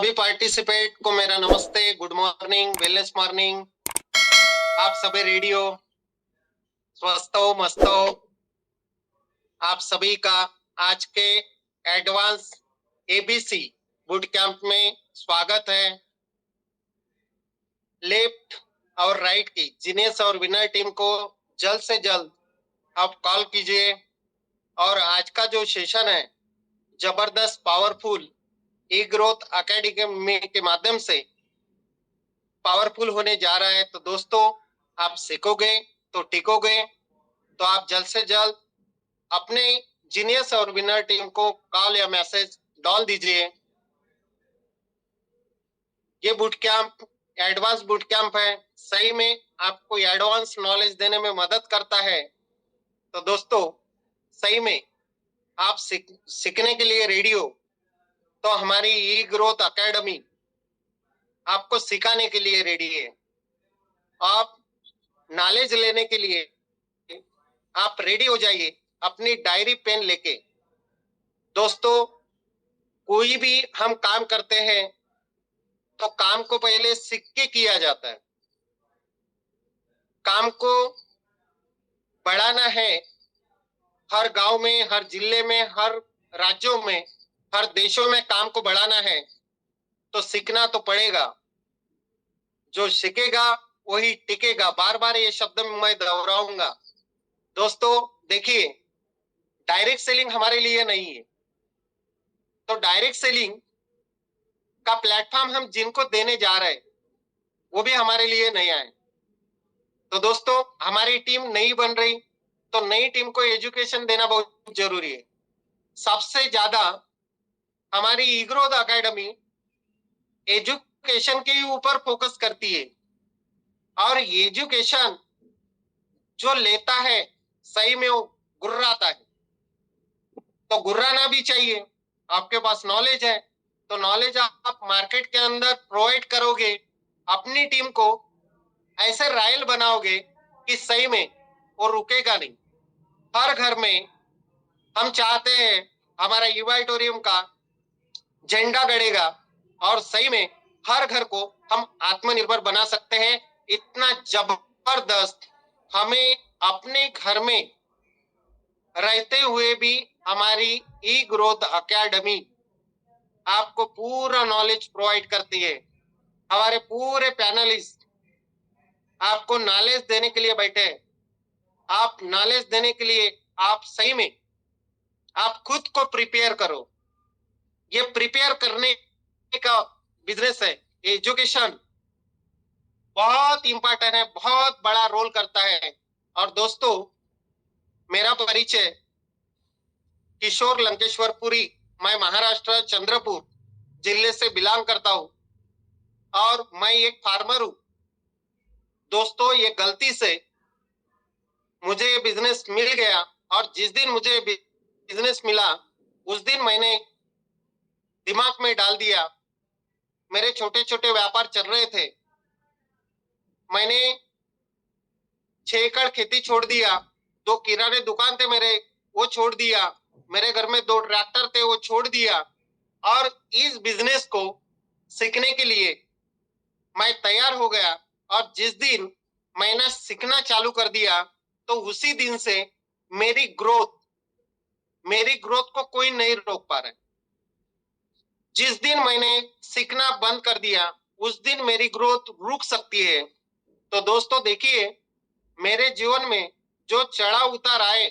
सभी पार्टिसिपेट को मेरा नमस्ते, गुड मॉर्निंग, वेलनेस मॉर्निंग। आप सभी रेडियो स्वस्थ हो, मस्त हो। आप सभी का आज के एडवांस एबीसी बूट कैंप में स्वागत है। लेफ्ट और राइट की जीनियस और विनर टीम को जल्द से जल्द आप कॉल कीजिए। और आज का जो सेशन है जबरदस्त पावरफुल ई ग्रोथ अकेडमी के माध्यम से पावरफुल होने जा रहा है। तो दोस्तों, आप सीखोगे तो टिकोगे। तो आप जल्द से जल्द अपने जीनियस और विनर टीम को कॉल या मैसेज डाल दीजिए। ये boot camp advance boot camp है, सही में आपको एडवांस नॉलेज देने में मदद करता है। तो दोस्तों, सही में आप सीखने के लिए रेडी हो तो हमारी ई ग्रोथ अकेडमी आपको सिखाने के लिए रेडी है। आप नॉलेज लेने के लिए आप रेडी हो जाइए अपनी डायरी पेन लेके। दोस्तों, कोई भी हम काम करते हैं तो काम को पहले सीख के किया जाता है। काम को बढ़ाना है, हर गांव में, हर जिले में, हर राज्यों में, हर देशों में काम को बढ़ाना है तो सीखना तो पड़ेगा। जो सीखेगा वही टिकेगा। बार बार ये शब्द मैं दोहराऊंगा। दोस्तों देखिए, डायरेक्ट सेलिंग हमारे लिए नहीं है। तो डायरेक्ट सेलिंग का प्लेटफॉर्म हम जिनको देने जा रहे हैं वो भी हमारे लिए नया है। तो दोस्तों, हमारी टीम नई बन रही तो नई टीम को एजुकेशन देना बहुत जरूरी है। सबसे ज्यादा हमारी ई ग्रोथ अकेडमी एजुकेशन के ऊपर फोकस करती है। और एजुकेशन जो लेता है सही में वो गुर्राता है। तो गुर्राना भी चाहिए। आपके पास नॉलेज है तो नॉलेज आप मार्केट के अंदर प्रोवाइड करोगे। अपनी टीम को ऐसे रायल बनाओगे कि सही में वो रुकेगा नहीं। हर घर में हम चाहते हैं हमारा युवाटोरियम का झंडा गड़ेगा और सही में हर घर को हम आत्मनिर्भर बना सकते हैं। इतना जबरदस्त हमें अपने घर में रहते हुए भी हमारी ई ग्रोथ अकेडमी आपको पूरा नॉलेज प्रोवाइड करती है। हमारे पूरे पैनलिस्ट आपको नॉलेज देने के लिए बैठे हैं। आप नॉलेज देने के लिए आप सही में आप खुद को प्रिपेयर करो। ये प्रिपेयर करने का बिजनेस है। एजुकेशन बहुत इंपॉर्टेंट है, बहुत बड़ा रोल करता है। और दोस्तों, मेरा परिचय किशोर लंकेश्वरपुरी, मैं महाराष्ट्र चंद्रपुर जिले से बिलोंग करता हूं और मैं एक फार्मर हूं। दोस्तों, ये गलती से मुझे ये बिजनेस मिल गया और जिस दिन मुझे बिजनेस मिला उस दिन मैंने दिमाग में डाल दिया। मेरे छोटे छोटे व्यापार चल रहे थे। मैंने 6 एकड़ खेती छोड़ दिया। 2 किराने दुकान थे मेरे, वो छोड़ दिया। मेरे घर में 2 ट्रैक्टर थे, वो छोड़ दिया। और इस बिजनेस को सीखने के लिए मैं तैयार हो गया। और जिस दिन मैंने सीखना चालू कर दिया तो उसी दिन से मेरी ग्रोथ को कोई नहीं रोक पा रहा। जिस दिन मैंने सीखना बंद कर दिया उस दिन मेरी ग्रोथ रुक सकती है। तो दोस्तों देखिए, मेरे जीवन में जो चढ़ाव उतार आए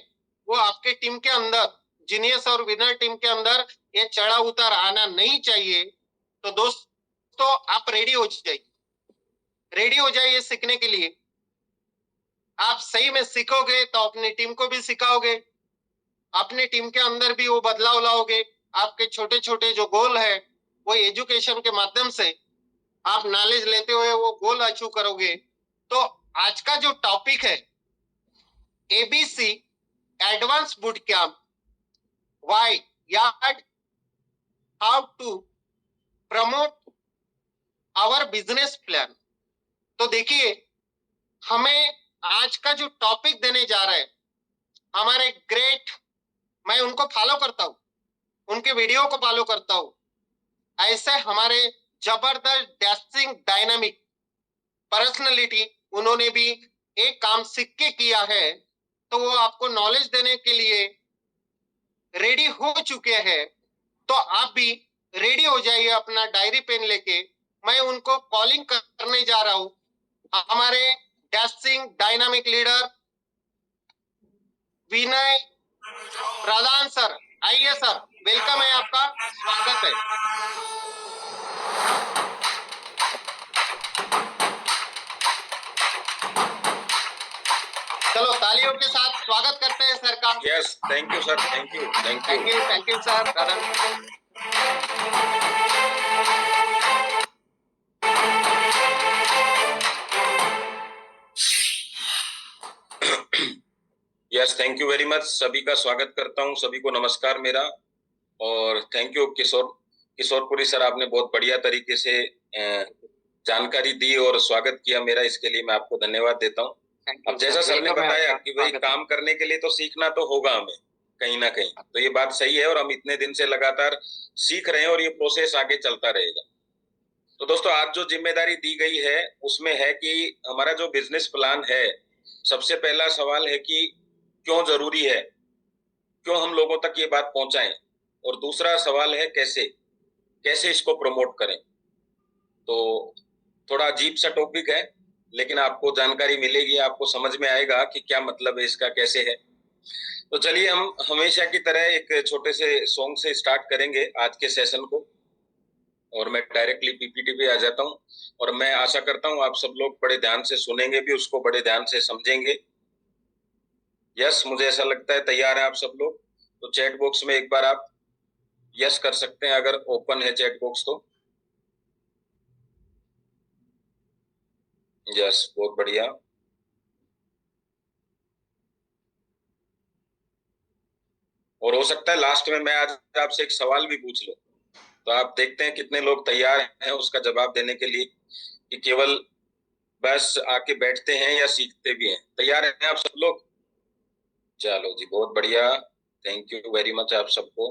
वो आपके टीम के अंदर, जीनियस और विनर टीम के अंदर ये चढ़ाव उतार आना नहीं चाहिए। तो दोस्तों, आप रेडी हो जाइए सीखने के लिए। आप सही में सीखोगे तो अपनी टीम को भी सिखाओगे, अपनी टीम के अंदर भी वो बदलाव लाओगे। आपके छोटे छोटे जो गोल है वो एजुकेशन के माध्यम से आप नॉलेज लेते हुए वो गोल अचीव करोगे। तो आज का जो टॉपिक है ABC advance boot camp, why yard, how to promote our business plan. तो देखिए, हमें आज का जो टॉपिक देने जा रहे हैं हमारे ग्रेट, मैं उनको फॉलो करता हूं, उनके वीडियो को फॉलो करता हूं। ऐसे हमारे जबरदस्त डैशिंग डायनामिक पर्सनैलिटी उन्होंने भी एक काम सीख के किया है, तो वो आपको नॉलेज देने के लिए रेडी हो चुके हैं। तो आप भी रेडी हो जाइए अपना डायरी पेन लेके। मैं उनको कॉलिंग करने जा रहा हूं। हमारे डैशिंग डायनामिक लीडर विनय प्रधान सर, आइए सर, वेलकम है, आपका स्वागत है। चलो तालियों के साथ स्वागत करते हैं सर का। Yes, thank you sir, thank you, thank you, thank you sir Pradhan. Yes, thank you very much. सभी का स्वागत करता हूं, सभी को नमस्कार मेरा। और थैंक यू किशोरपुरी सर, आपने बहुत बढ़िया तरीके से जानकारी दी और स्वागत किया मेरा, इसके लिए मैं आपको धन्यवाद देता हूं। अब जैसा सर ने बताया कि भाई काम करने के लिए तो सीखना तो होगा हमें कहीं ना कहीं, तो ये बात सही है और हम इतने दिन से लगातार सीख रहे हैं और ये प्रोसेस आगे चलता रहेगा। तो दोस्तों, आज जो जिम्मेदारी दी गई है उसमें है कि हमारा जो बिजनेस प्लान है, सबसे पहला सवाल है कि क्यों जरूरी है, क्यों हम लोगों तक ये बात पहुंचाएं, और दूसरा सवाल है कैसे कैसे इसको प्रमोट करें। तो थोड़ा अजीब सा टॉपिक है, लेकिन आपको जानकारी मिलेगी, आपको समझ में आएगा कि क्या मतलब है इसका, कैसे है। तो चलिए, हम हमेशा की तरह एक छोटे से सॉन्ग से स्टार्ट करेंगे आज के सेशन को, और मैं डायरेक्टली पीपीटी पे आ जाता हूँ। और मैं आशा करता हूँ आप सब लोग बड़े ध्यान से सुनेंगे भी, उसको बड़े ध्यान से समझेंगे। यस, मुझे ऐसा लगता है तैयार है आप सब लोग। तो चैट बॉक्स में एक बार आप यस कर सकते हैं अगर ओपन है चैट बॉक्स तो। यस, बहुत बढ़िया। और हो सकता है लास्ट में मैं आज आपसे एक सवाल भी पूछ लूं, तो आप देखते हैं कितने लोग तैयार हैं उसका जवाब देने के लिए, कि केवल बस आके बैठते हैं या सीखते भी हैं। तैयार हैं आप सब लोग? चलो जी, बहुत बढ़िया, थैंक यू वेरी मच आप सबको।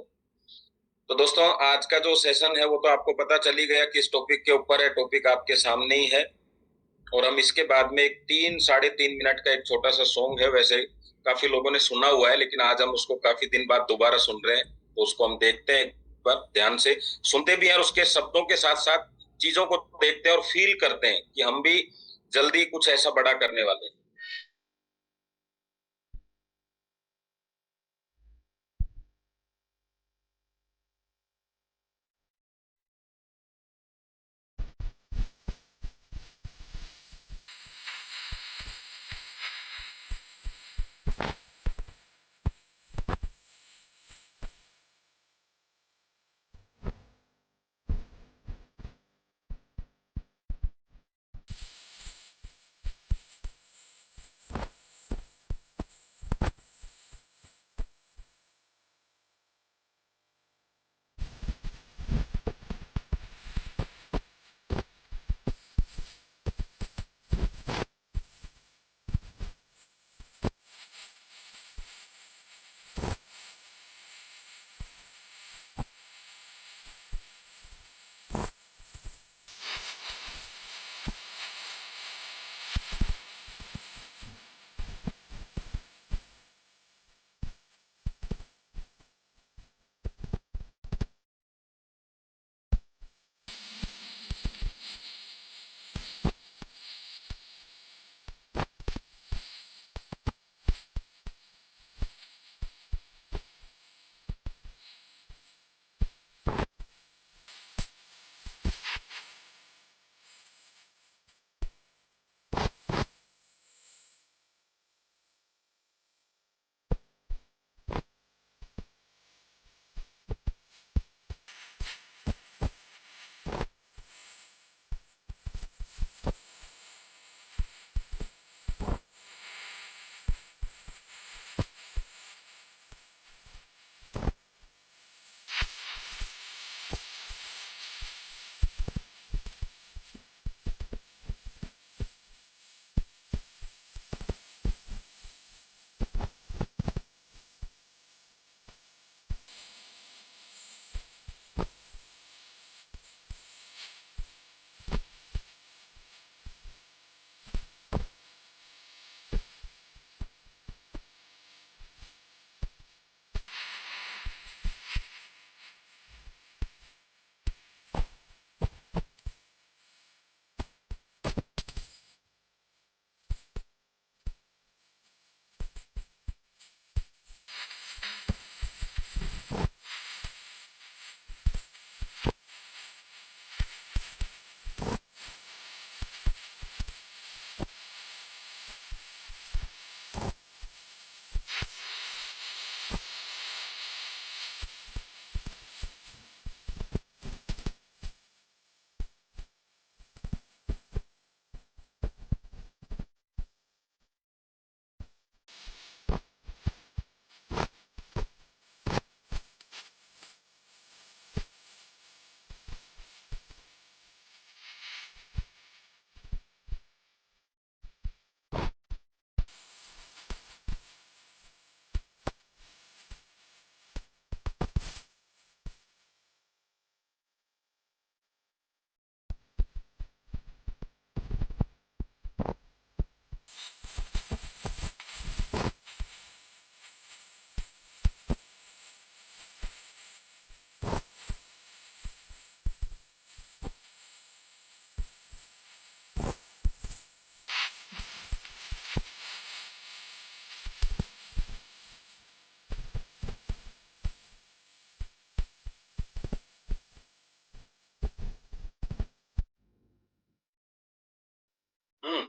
तो दोस्तों, आज का जो सेशन है वो तो आपको पता चल ही गया किस टॉपिक के ऊपर है, टॉपिक आपके सामने ही है। और हम इसके बाद में एक 3 साढ़े 3 मिनट का एक छोटा सा सॉन्ग है, वैसे काफी लोगों ने सुना हुआ है, लेकिन आज हम उसको काफी दिन बाद दोबारा सुन रहे हैं, तो उसको हम देखते हैं, एक बार ध्यान से सुनते भी हैं और उसके शब्दों के साथ साथ चीजों को देखते हैं और फील करते हैं कि हम भी जल्दी कुछ ऐसा बड़ा करने वाले हैं।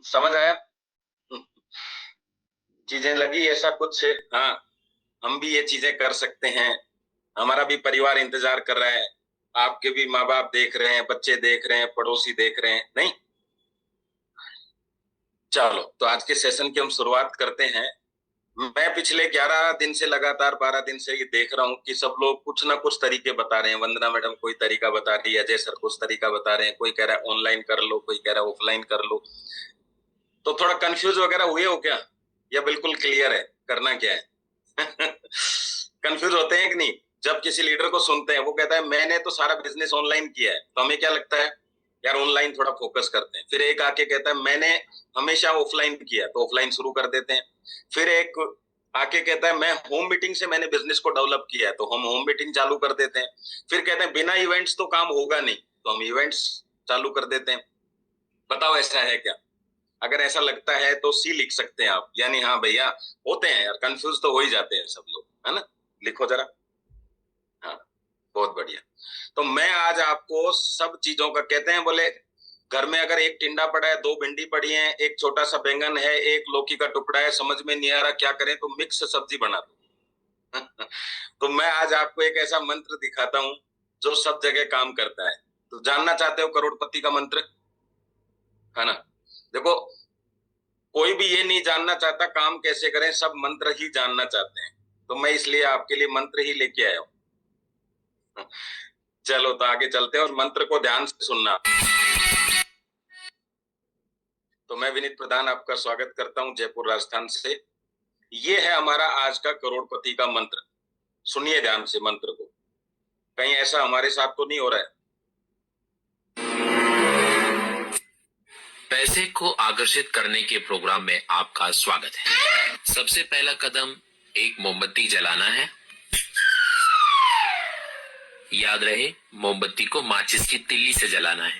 समझ आया? चीजें लगी ऐसा कुछ, हाँ हम भी ये चीजें कर सकते हैं, हमारा भी परिवार इंतजार कर रहा है, आपके भी माँ बाप देख रहे हैं, बच्चे देख रहे हैं, पड़ोसी देख रहे हैं, नहीं? चलो तो आज के सेशन की हम शुरुआत करते हैं। मैं पिछले 11 दिन से लगातार 12 दिन से ये देख रहा हूँ कि सब लोग कुछ ना कुछ तरीके बता रहे हैं। वंदना मैडम कोई तरीका बता रही है, अजय सर कुछ तरीका बता रहे हैं, कोई कह रहा है ऑनलाइन कर लो, कोई कह रहा है ऑफलाइन कर लो। तो थोड़ा कंफ्यूज वगैरह हुए हो क्या, या बिल्कुल क्लियर है करना क्या है? कंफ्यूज होते हैं कि नहीं? जब किसी लीडर को सुनते हैं वो कहता है मैंने तो सारा बिजनेस ऑनलाइन किया है, तो हमें क्या लगता है यार ऑनलाइन थोड़ा फोकस करते हैं। फिर एक आके कहता है मैंने हमेशा ऑफलाइन किया, तो ऑफलाइन शुरू कर देते हैं। फिर एक आके कहता है मैं होम मीटिंग से मैंने बिजनेस को डेवलप किया है, तो हम होम मीटिंग चालू कर देते हैं। फिर कहते हैं बिना इवेंट्स तो काम होगा नहीं, तो हम इवेंट्स चालू कर देते हैं। बताओ ऐसा है क्या? अगर ऐसा लगता है तो सी लिख सकते हैं आप, यानी हाँ भैया होते हैं यार, कंफ्यूज तो हो ही जाते हैं सब लोग, है ना? लिखो जरा। हाँ बहुत बढ़िया। तो मैं आज आपको सब चीजों का, कहते हैं बोले घर में अगर एक टिंडा पड़ा है, 2 भिंडी पड़ी है, एक छोटा सा बैंगन है, एक लौकी का टुकड़ा है, समझ में नहीं आ रहा क्या करें, तो मिक्स सब्जी बना दो। तो मैं आज आपको एक ऐसा मंत्र दिखाता हूं जो सब जगह काम करता है। तो जानना चाहते हो करोड़पति का मंत्र, है ना? देखो कोई भी ये नहीं जानना चाहता काम कैसे करें, सब मंत्र ही जानना चाहते हैं, तो मैं इसलिए आपके लिए मंत्र ही लेके आया हूं। चलो तो आगे चलते हैं और मंत्र को ध्यान से सुनना। तो मैं विनीत प्रधान आपका स्वागत करता हूं जयपुर राजस्थान से। ये है हमारा आज का करोड़पति का मंत्र। सुनिए ध्यान से मंत्र को, कहीं ऐसा हमारे साथ तो नहीं हो रहा है। पैसे को आकर्षित करने के प्रोग्राम में आपका स्वागत है। सबसे पहला कदम एक मोमबत्ती जलाना है। याद रहे मोमबत्ती को माचिस की तिल्ली से जलाना है,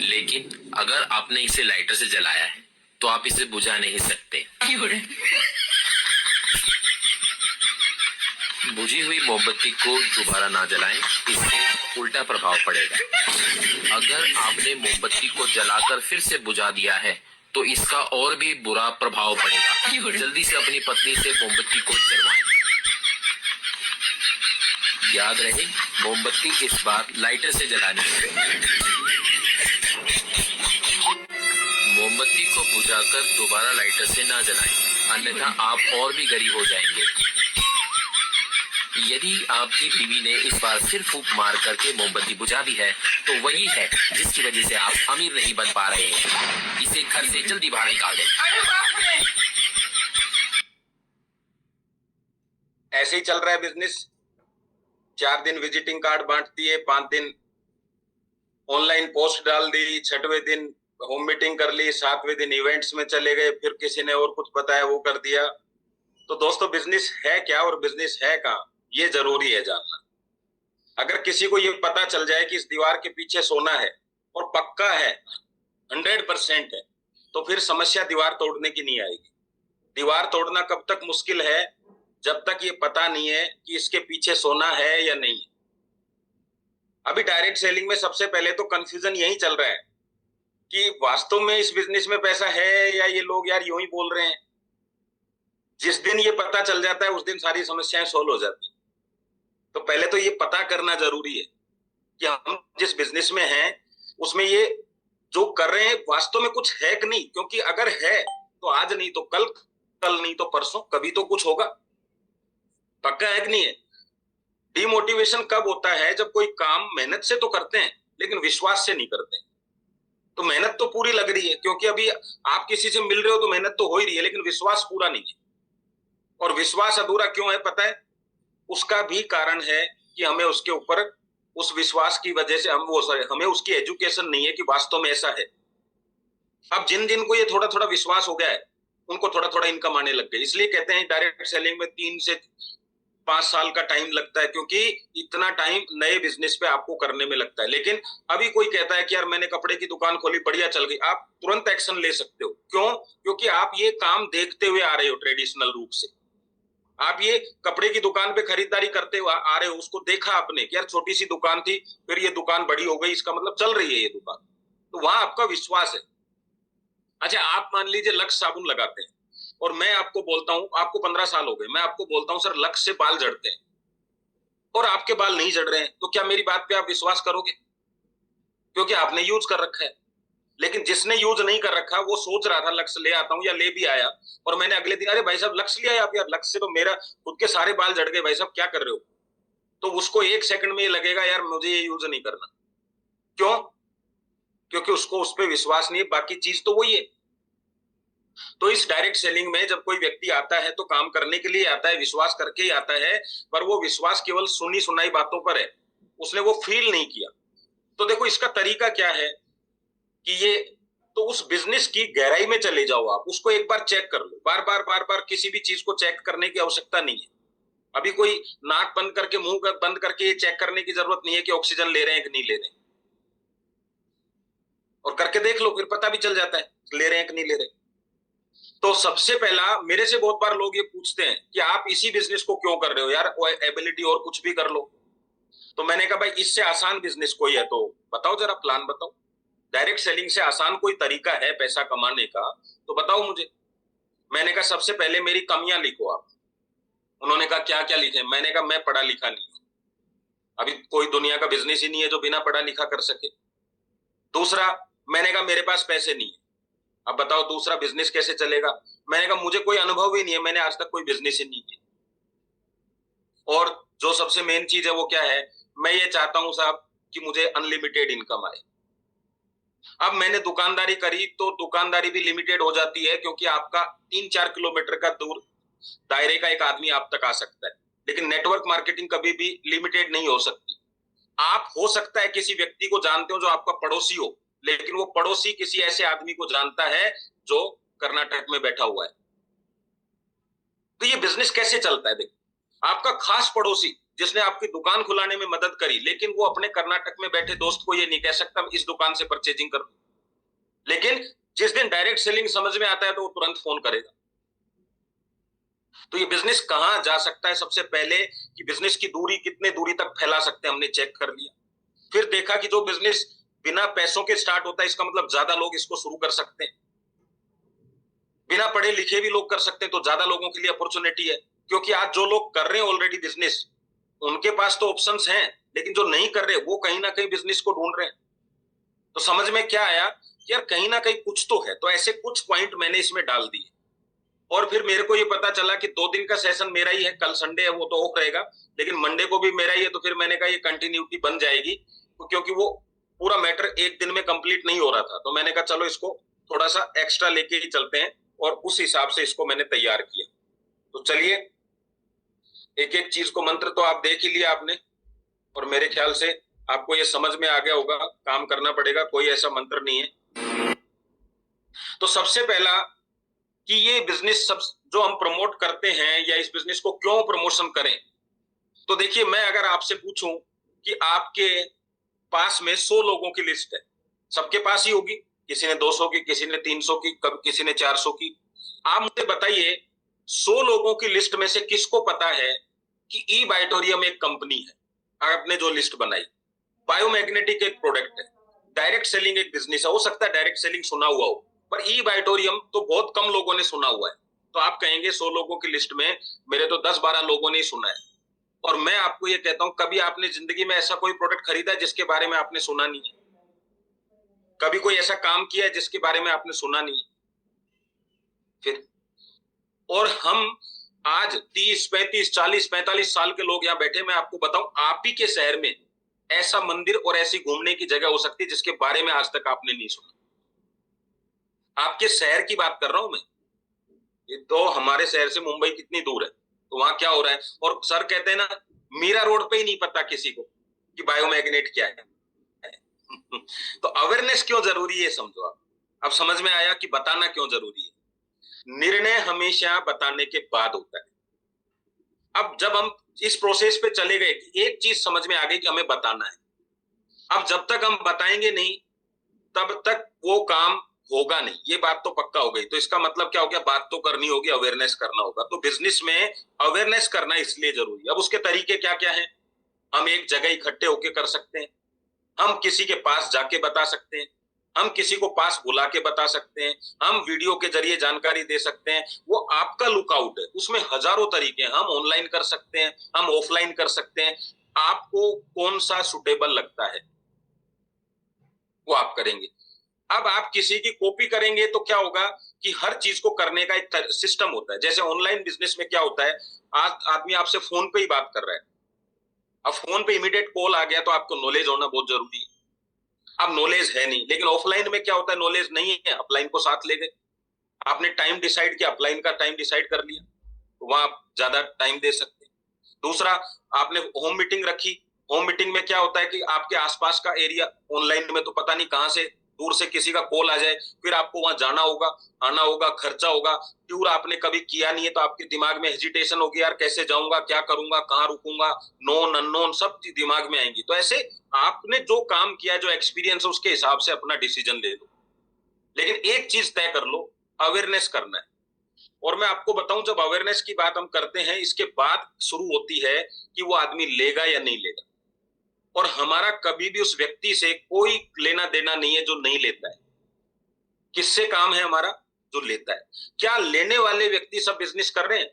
लेकिन अगर आपने इसे लाइटर से जलाया है तो आप इसे बुझा नहीं सकते। बुझी हुई मोमबत्ती को दोबारा ना जलाएं, इससे उल्टा प्रभाव पड़ेगा। अगर आपने मोमबत्ती को जलाकर फिर से बुझा दिया है तो इसका और भी बुरा प्रभाव पड़ेगा। जल्दी से अपनी पत्नी से मोमबत्ती को जलवाएं। याद रहे मोमबत्ती इस बार लाइटर से जलानी है। मोमबत्ती को बुझाकर दोबारा लाइटर से ना जलाएं, अन्यथा आप और भी गरीब हो जाएंगे। यदि आपकी बीवी ने इस बार सिर फूंक मार करके मोमबत्ती बुझा दी है तो वही है जिसकी वजह से आप अमीर नहीं बन पा रहे हैं। इसे घर से जल्दी बाहर निकाल दें। ऐसे ही चल रहा है बिजनेस। 4 दिन विजिटिंग कार्ड बांट दिए, 5 दिन ऑनलाइन पोस्ट डाल दी, 6वें दिन होम मीटिंग कर ली, 7वें दिन इवेंट्स में चले गए, फिर किसी ने और कुछ बताया वो कर दिया। तो दोस्तों बिजनेस है क्या और बिजनेस है कहाँ, ये जरूरी है जानना। अगर किसी को ये पता चल जाए कि इस दीवार के पीछे सोना है और पक्का है, 100% है, तो फिर समस्या दीवार तोड़ने की नहीं आएगी। दीवार तोड़ना कब तक मुश्किल है, जब तक ये पता नहीं है कि इसके पीछे सोना है या नहीं है। अभी डायरेक्ट सेलिंग में सबसे पहले तो कंफ्यूजन यही चल रहा है कि वास्तव में इस बिजनेस में पैसा है या ये लोग यार यूं ही बोल रहे हैं। जिस दिन ये पता चल जाता है उस दिन सारी समस्याएं सोल्व हो जाती। तो पहले तो ये पता करना जरूरी है कि हम जिस बिजनेस में हैं उसमें ये जो कर रहे हैं वास्तव में कुछ है कि नहीं, क्योंकि अगर है तो आज नहीं तो कल, कल नहीं तो परसों, कभी तो कुछ होगा। पक्का है कि नहीं है? डिमोटिवेशन कब होता है, जब कोई काम मेहनत से तो करते हैं लेकिन विश्वास से नहीं करते। तो मेहनत तो पूरी लग रही है, क्योंकि अभी आप किसी से मिल रहे हो तो मेहनत तो हो ही रही है, लेकिन विश्वास पूरा नहीं है। और विश्वास अधूरा क्यों है पता है? उसका भी कारण है कि हमें उसके ऊपर उस विश्वास की वजह से हमें उसकी एजुकेशन नहीं है कि वास्तव में ऐसा है। अब जिन जिन को ये थोड़ा थोड़ा विश्वास हो गया है उनको थोड़ा थोड़ा इनकम आने लग गई। इसलिए कहते हैं डायरेक्ट सेलिंग में 3 से 5 साल का टाइम लगता है, क्योंकि इतना टाइम नए बिजनेस पे आपको करने में लगता है। लेकिन अभी कोई कहता है कि यार मैंने कपड़े की दुकान खोली, बढ़िया चल गई, आप तुरंत एक्शन ले सकते हो। क्यों? क्योंकि आप ये काम देखते हुए आ रहे हो ट्रेडिशनल रूप से। आप ये कपड़े की दुकान पे खरीदारी करते हुए आ रहे हो, उसको देखा आपने कि यार छोटी सी दुकान थी, फिर ये दुकान बड़ी हो गई, इसका मतलब चल रही है ये दुकान। तो वहां आपका विश्वास है। अच्छा, आप मान लीजिए लक्स साबुन लगाते हैं और मैं आपको बोलता हूं, आपको 15 साल हो गए, मैं आपको बोलता हूं सर लक्स से बाल झड़ते हैं और आपके बाल नहीं झड़ रहे हैं, तो क्या मेरी बात पे आप विश्वास करोगे? क्योंकि आपने यूज कर रखा है। लेकिन जिसने यूज नहीं कर रखा वो सोच रहा था लक्स ले आता हूं, या ले भी आया और मैंने अगले दिन, अरे भाई साहब लक्स ले आए आप? यार लक्स से तो मेरा खुद के सारे बाल झड़ गए, भाई साहब क्या कर रहे हो? तो उसको 1 सेकंड में ये लगेगा यार मुझे ये यूज नहीं करना। क्यों? क्योंकि उसको उस पर विश्वास नहीं है, बाकी चीज तो वही है। तो इस डायरेक्ट सेलिंग में जब कोई व्यक्ति आता है तो काम करने के लिए आता है, विश्वास करके ही आता है, पर वो विश्वास केवल सुनी सुनाई बातों पर है, उसने वो फील नहीं किया। तो देखो इसका तरीका क्या है कि ये, तो उस बिजनेस की गहराई में चले जाओ, आप उसको एक बार चेक कर लो। बार बार बार बार किसी भी चीज को चेक करने की आवश्यकता नहीं है। अभी कोई नाक बंद करके मुंह बंद करके ये चेक करने की जरूरत नहीं है कि ऑक्सीजन ले रहे हैं कि नहीं ले रहे हैं, और करके देख लो, फिर पता भी चल जाता है ले रहे हैं कि नहीं ले रहे। तो सबसे पहला, मेरे से बहुत बार लोग ये पूछते हैं कि आप इसी बिजनेस को क्यों कर रहे हो यार, एबिलिटी और कुछ भी कर लो। तो मैंने कहा भाई इससे आसान बिजनेस कोई है तो बताओ, जरा प्लान बताओ। डायरेक्ट सेलिंग से आसान कोई तरीका है पैसा कमाने का तो बताओ मुझे। मैंने कहा सबसे पहले मेरी कमियां लिखो आप। उन्होंने कहा क्या क्या लिखे? मैंने कहा मैं पढ़ा लिखा नहीं हूं, अभी कोई दुनिया का बिजनेस ही नहीं है जो बिना पढ़ा लिखा कर सके। दूसरा, मैंने कहा मेरे पास पैसे नहीं है, अब बताओ दूसरा बिजनेस कैसे चलेगा? मैंने कहा मुझे कोई अनुभव ही नहीं है, मैंने आज तक कोई बिजनेस ही नहीं किया। और जो सबसे मेन चीज है वो क्या है, मैं ये चाहता हूं साहब कि मुझे अनलिमिटेड इनकम आए। अब मैंने दुकानदारी करी तो दुकानदारी भी लिमिटेड हो जाती है, क्योंकि आपका 3-4 किलोमीटर का दूर दायरे का एक आदमी आप तक आ सकता है, लेकिन नेटवर्क मार्केटिंग कभी भी लिमिटेड नहीं हो सकती। आप हो सकता है किसी व्यक्ति को जानते हो जो आपका पड़ोसी हो, लेकिन वो पड़ोसी किसी ऐसे आदमी को जानता है जो कर्नाटक में बैठा हुआ है। तो ये बिजनेस कैसे चलता है? देखो, आपका खास पड़ोसी जिसने आपकी दुकान खुलाने में मदद करी, लेकिन वो अपने कर्नाटक में बैठे दोस्त को ये नहीं कह सकता इस दुकान से परचेजिंग कर। लेकिन जिस दिन डायरेक्ट सेलिंग समझ में आता है तो वो तुरंत फोन करेगा। तो ये बिजनेस कहां जा सकता है? सबसे पहले कि बिजनेस की दूरी कितने दूरी तक फैला सकते हैं, हमने चेक कर लिया। फिर देखा कि जो बिजनेस बिना पैसों के स्टार्ट होता है, इसका मतलब ज्यादा लोग इसको शुरू कर सकते हैं। बिना पढ़े लिखे भी लोग कर सकते हैं, तो ज्यादा लोगों के लिए अपॉर्चुनिटी है। क्योंकि आज जो लोग कर रहे हैं ऑलरेडी बिजनेस, उनके पास तो ऑप्शंस हैं, लेकिन जो नहीं कर रहे वो कहीं ना कहीं बिजनेस को ढूंढ रहे हैं। तो समझ में क्या आया कि यार कहीं ना कहीं कुछ तो है। तो ऐसे कुछ पॉइंट मैंने इसमें डाल दिए, और फिर मेरे को ये पता चला कि 2 दिन का सेशन मेरा ही है, कल संडे है वो तो ऑफ रहेगा, लेकिन मंडे को भी मेरा ही है। तो फिर मैंने कहा ये कंटिन्यूटी बन जाएगी, क्योंकि वो पूरा मैटर एक दिन में कंप्लीट नहीं हो रहा था। तो मैंने कहा चलो इसको थोड़ा सा एक्स्ट्रा लेके ही चलते हैं, और उस हिसाब से इसको मैंने तैयार किया। तो चलिए, एक एक चीज को, मंत्र तो आप देख ही लिया आपने, और मेरे ख्याल से आपको ये समझ में आ गया होगा, काम करना पड़ेगा, कोई ऐसा मंत्र नहीं है। तो सबसे पहला कि ये बिजनेस सब जो हम प्रमोट करते हैं, या इस बिजनेस को क्यों प्रमोशन करें। तो देखिए, मैं अगर आपसे पूछूं कि आपके पास में 100 लोगों की लिस्ट है, सबके पास ही होगी, किसी ने 200 की, किसी ने 300 की, कभी किसी ने 400 की। आप मुझे बताइए 100 लोगों की लिस्ट में से किसको पता है कि ई बायोटोरियम एक कंपनी है? आपने जो लिस्ट बनाई, बायोमैग्नेटिक एक प्रोडक्ट है, डायरेक्ट सेलिंग एक बिजनेस है। हो सकता है डायरेक्ट सेलिंग सुना हुआ हो, पर ई बायोटोरियम तो बहुत कम लोगों ने सुना हुआ है। तो आप कहेंगे 100 लोगों की लिस्ट में मेरे तो 10-12 लोगों ने ही सुना है। और मैं आपको ये कहता हूं, कभी आपने जिंदगी में ऐसा कोई प्रोडक्ट खरीदा है जिसके बारे में आपने सुना नहीं है? कभी कोई ऐसा काम किया है जिसके बारे में आपने सुना नहीं है? फिर, और हम आज 30, 35, 40, 45 साल के लोग यहाँ बैठे, मैं आपको बताऊं, आप ही के शहर में ऐसा मंदिर और ऐसी घूमने की जगह हो सकती है जिसके बारे में आज तक आपने नहीं सुना। आपके शहर की बात कर रहा हूं मैं। ये तो हमारे शहर से मुंबई कितनी दूर है, तो वहां क्या हो रहा है। और सर कहते हैं ना, मीरा रोड पे ही नहीं पता किसी को कि बायोमैग्नेट क्या है। तो अवेयरनेस क्यों जरूरी है, समझो आप। अब समझ में आया कि बताना क्यों जरूरी है। निर्णय हमेशा बताने के बाद होता है। अब जब हम इस प्रोसेस पे चले गए कि एक चीज समझ में आ गई कि हमें बताना है, अब जब तक हम बताएंगे नहीं तब तक वो काम होगा नहीं, ये बात तो पक्का हो गई। तो इसका मतलब क्या हो गया, बात तो करनी होगी, अवेयरनेस करना होगा। तो बिजनेस में अवेयरनेस करना इसलिए जरूरी है। अब उसके तरीके क्या क्या है? हम एक जगह इकट्ठे होकर कर सकते हैं, हम किसी के पास जाके बता सकते हैं, हम किसी को पास बुला के बता सकते हैं, हम वीडियो के जरिए जानकारी दे सकते हैं, वो आपका लुकआउट है। उसमें हजारों तरीके हैं, हम ऑनलाइन कर सकते हैं, हम ऑफलाइन कर सकते हैं। आपको कौन सा सुटेबल लगता है वो आप करेंगे। अब आप किसी की कॉपी करेंगे तो क्या होगा कि हर चीज को करने का एक सिस्टम होता है। जैसे ऑनलाइन बिजनेस में क्या होता है, आज आदमी आपसे फोन पे ही बात कर रहा है, अब फोन पे इमीडिएट कॉल आ गया तो आपको नॉलेज होना बहुत जरूरी है। अब नॉलेज है नहीं, लेकिन ऑफलाइन में क्या होता है, नॉलेज नहीं है, अपलाइन को साथ ले गए, आपने टाइम डिसाइड किया, अपलाइन का टाइम डिसाइड कर लिया, तो वहां आप ज्यादा टाइम दे सकते हैं। दूसरा, आपने होम मीटिंग रखी, होम मीटिंग में क्या होता है कि आपके आसपास का एरिया, ऑनलाइन में तो पता नहीं कहां से दूर से किसी का कॉल आ जाए, फिर आपको वहां जाना होगा, आना होगा, खर्चा होगा, टूर आपने कभी किया नहीं है तो आपके दिमाग में हेजिटेशन होगी, यार कैसे जाऊंगा, क्या करूंगा, कहाँ रुकूंगा, नोन अननोन सब चीज दिमाग में आएंगी। तो ऐसे आपने जो काम किया, जो एक्सपीरियंस है, उसके हिसाब से अपना डिसीजन ले लो। लेकिन एक चीज तय कर लो, अवेयरनेस करना है। और मैं आपको बताऊं, जब अवेयरनेस की बात हम करते हैं, इसके बाद शुरू होती है कि वो आदमी लेगा या नहीं लेगा। और हमारा कभी भी उस व्यक्ति से कोई लेना देना नहीं है जो नहीं लेता है। किससे काम है हमारा? जो लेता है। क्या लेने वाले व्यक्ति सब बिजनेस कर रहे हैं?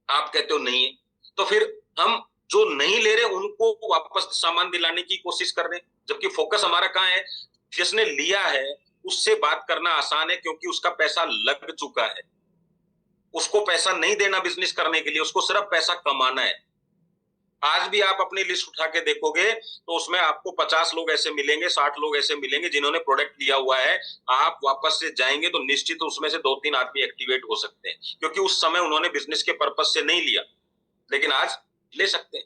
आप कहते हो नहीं है, तो फिर हम जो नहीं ले रहे उनको वापस सामान दिलाने की कोशिश कर रहे हैं, जबकि फोकस हमारा कहाँ है? जिसने लिया है उससे बात करना आसान है, क्योंकि उसका पैसा लग चुका है। उसको पैसा नहीं देना बिजनेस करने के लिए, उसको सिर्फ पैसा कमाना है। आज भी आप अपनी लिस्ट उठा के देखोगे तो उसमें आपको 50 लोग ऐसे मिलेंगे, 60 लोग ऐसे मिलेंगे जिन्होंने प्रोडक्ट लिया हुआ है। आप वापस से जाएंगे तो निश्चित उसमें से 2-3 आदमी एक्टिवेट हो सकते हैं, क्योंकि उस समय उन्होंने बिजनेस के पर्पज से नहीं लिया, लेकिन आज ले सकते हैं।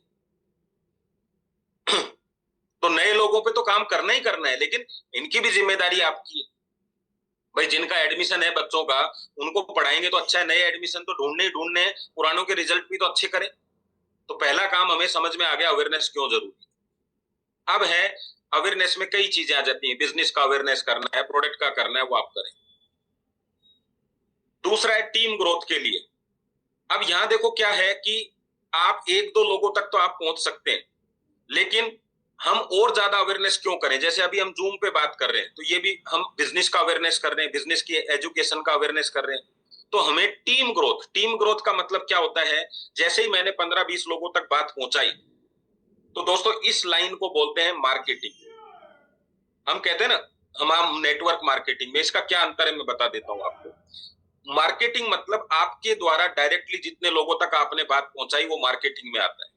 तो नए लोगों पे तो काम करना ही करना है, लेकिन इनकी भी जिम्मेदारी आपकी है। भाई जिनका एडमिशन है बच्चों का, उनको पढ़ाएंगे तो अच्छा है, नए एडमिशन तो ढूंढने ही ढूंढने, पुरानों के रिजल्ट भी तो अच्छे करें। तो पहला काम हमें समझ में आ गया, अवेयरनेस क्यों जरूरी। अब है, अवेयरनेस में कई चीजें आ जाती हैं। बिजनेस का अवेयरनेस करना है, प्रोडक्ट का करना है, वो आप करें। दूसरा है टीम ग्रोथ के लिए। अब यहां देखो क्या है कि आप 1-2 लोगों तक तो आप पहुंच सकते हैं, लेकिन हम और ज्यादा अवेयरनेस क्यों करें? जैसे अभी हम जूम पे बात कर रहे हैं, तो ये भी हम बिजनेस का अवेयरनेस कर रहे हैं, बिजनेस की एजुकेशन का अवेयरनेस कर रहे हैं। तो हमें टीम ग्रोथ का मतलब क्या होता है? जैसे ही मैंने 15-20 लोगों तक बात पहुंचाई, तो दोस्तों इस लाइन को बोलते हैं मार्केटिंग। हम कहते हैं ना, हम नेटवर्क मार्केटिंग में, इसका क्या अंतर है मैं बता देता हूं आपको। मार्केटिंग मतलब आपके द्वारा डायरेक्टली जितने लोगों तक आपने बात पहुंचाई, वो मार्केटिंग में आता है।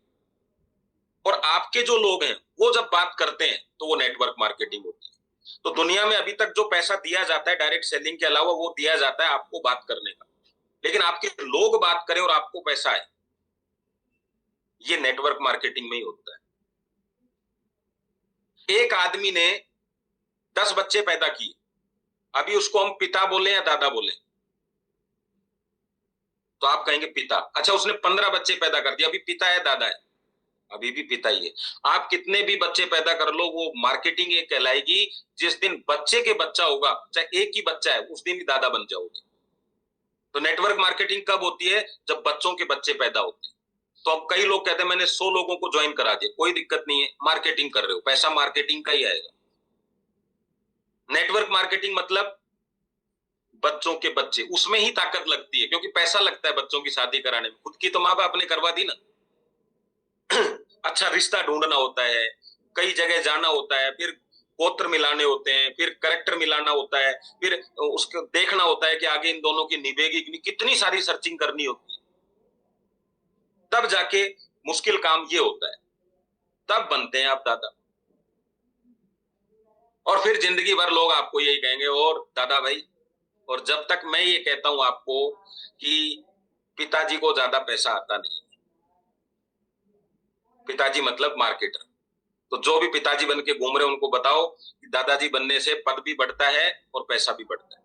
और आपके जो लोग हैं वो जब बात करते हैं तो वो नेटवर्क मार्केटिंग होती है। तो दुनिया में अभी तक जो पैसा दिया जाता है डायरेक्ट सेलिंग के अलावा, वो दिया जाता है आपको बात करने का। लेकिन आपके लोग बात करें और आपको पैसा आए, ये नेटवर्क मार्केटिंग में ही होता है। एक आदमी ने 10 बच्चे पैदा किए, अभी उसको हम पिता बोले या दादा बोले? तो आप कहेंगे पिता। अच्छा, उसने 15 बच्चे पैदा कर दिए, अभी पिता है दादा है? अभी भी पिता ही है। आप कितने भी बच्चे पैदा कर लो, वो मार्केटिंग ये कहलाएगी। जिस दिन बच्चे के बच्चा होगा, चाहे एक ही बच्चा है, उस दिन ही दादा बन जाओगे। तो नेटवर्क मार्केटिंग कब होती है? जब बच्चों के बच्चे पैदा होते हैं। तो अब कई लोग कहते हैं मैंने 100 लोगों को ज्वाइन करा दिया, कोई दिक्कत नहीं है, मार्केटिंग कर रहे हो, पैसा मार्केटिंग का ही आएगा। नेटवर्क मार्केटिंग मतलब बच्चों के बच्चे, उसमें ही ताकत लगती है, क्योंकि पैसा लगता है बच्चों की शादी कराने में। खुद की तो माँ बाप ने करवा दी ना। अच्छा रिश्ता ढूंढना होता है, कई जगह जाना होता है, फिर गोत्र मिलाने होते हैं, फिर कैरेक्टर मिलाना होता है, फिर उसको देखना होता है कि आगे इन दोनों की निभेगी कि नहीं, कितनी सारी सर्चिंग करनी होती है। तब जाके मुश्किल काम ये होता है, तब बनते हैं आप दादा। और फिर जिंदगी भर लोग आपको यही कहेंगे, और दादा भाई। और जब तक मैं ये कहता हूं आपको कि पिताजी को ज्यादा पैसा आता नहीं, पिताजी मतलब मार्केटर, तो जो भी पिताजी बन के घूम रहे हैं उनको बताओ कि दादाजी बनने से पद भी बढ़ता है और पैसा भी बढ़ता है।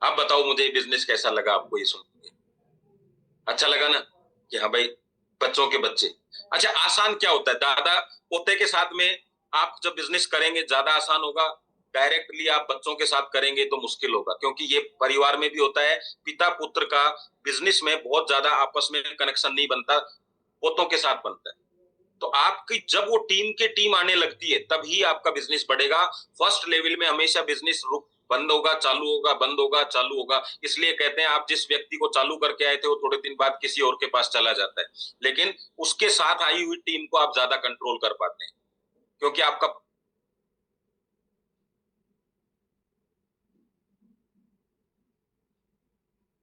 आप बताओ मुझे बिजनेस कैसा लगा आपको ये सुन के? अच्छा लगा ना कि हाँ भाई बच्चों के बच्चे। अच्छा, आसान क्या होता है? दादा पोते के साथ में आप जब बिजनेस करेंगे ज्यादा आसान होगा, डायरेक्टली आप बच्चों के साथ करेंगे तो मुश्किल होगा, क्योंकि ये परिवार में भी होता है। पिता पुत्र का बिजनेस में बहुत ज्यादा आपस में कनेक्शन नहीं बनता, पोतों के साथ बनता है। तो आपकी जब वो टीम आने लगती है तभी आपका बिजनेस बढ़ेगा। फर्स्ट लेवल में हमेशा बिजनेस रुक बंद होगा, चालू होगा, बंद होगा, चालू होगा। इसलिए कहते हैं आप जिस व्यक्ति को चालू करके आए थे वो थोड़े दिन बाद किसी और के पास चला जाता है, लेकिन उसके साथ आई हुई टीम को आप ज्यादा कंट्रोल कर पाते हैं, क्योंकि आपका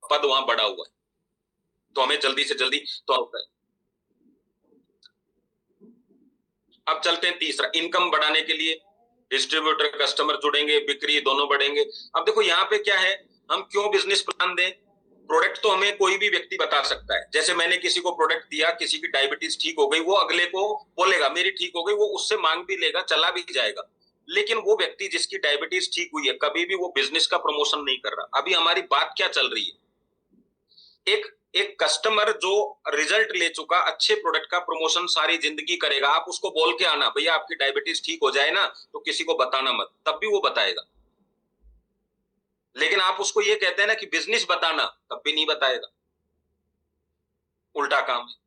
पद वहां बढ़ा हुआ है। तो हमें जल्दी से जल्दी तो होता है। अब चलते हैं तीसरा, इनकम बढ़ाने के लिए डिस्ट्रीब्यूटर कस्टमर जुड़ेंगे, बिक्री दोनों बढ़ेंगे। अब देखो यहाँ पे क्या है, हम क्यों बिजनेस प्लान दें? प्रोडक्ट तो हमें कोई भी व्यक्ति बता सकता है। जैसे मैंने किसी को प्रोडक्ट दिया, किसी की डायबिटीज ठीक हो गई, वो अगले को बोलेगा मेरी ठीक हो गई, वो उससे मांग भी लेगा, चला भी जाएगा। लेकिन वो व्यक्ति जिसकी डायबिटीज ठीक हुई है, कभी भी वो बिजनेस का प्रमोशन नहीं कर रहा। अभी हमारी बात क्या चल रही है, एक एक कस्टमर जो रिजल्ट ले चुका, अच्छे प्रोडक्ट का प्रमोशन सारी जिंदगी करेगा। आप उसको बोल के आना भैया आपकी डायबिटीज ठीक हो जाए ना, तो किसी को बताना मत, तब भी वो बताएगा। लेकिन आप उसको ये कहते हैं ना कि बिजनेस बताना, तब भी नहीं बताएगा। उल्टा काम है,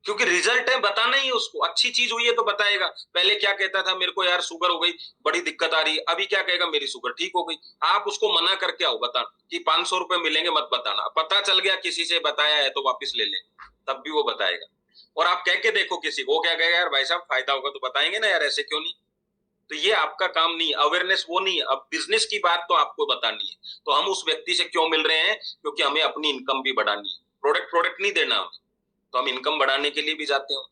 क्योंकि रिजल्ट है, बताना ही है उसको। अच्छी चीज हुई है तो बताएगा। पहले क्या कहता था, मेरे को यार शुगर हो गई, बड़ी दिक्कत आ रही है। अभी क्या कहेगा, मेरी शुगर ठीक हो गई। आप उसको मना करके आओ बताना कि 500 रुपए मिलेंगे मत बताना। पता चल गया किसी से बताया है तो वापिस ले ले, तब भी वो बताएगा। और आप कह के देखो किसी को, क्या कहेगा, यार भाई साहब फायदा होगा तो बताएंगे ना यार, ऐसे क्यों नहीं। तो ये आपका काम नहीं, अवेयरनेस वो नहीं। अब बिजनेस की बात तो आपको बतानी है। तो हम उस व्यक्ति से क्यों मिल रहे हैं, क्योंकि हमें अपनी इनकम भी बढ़ानी है। प्रोडक्ट नहीं देना हमें, तो हम इनकम बढ़ाने के लिए भी जाते हैं।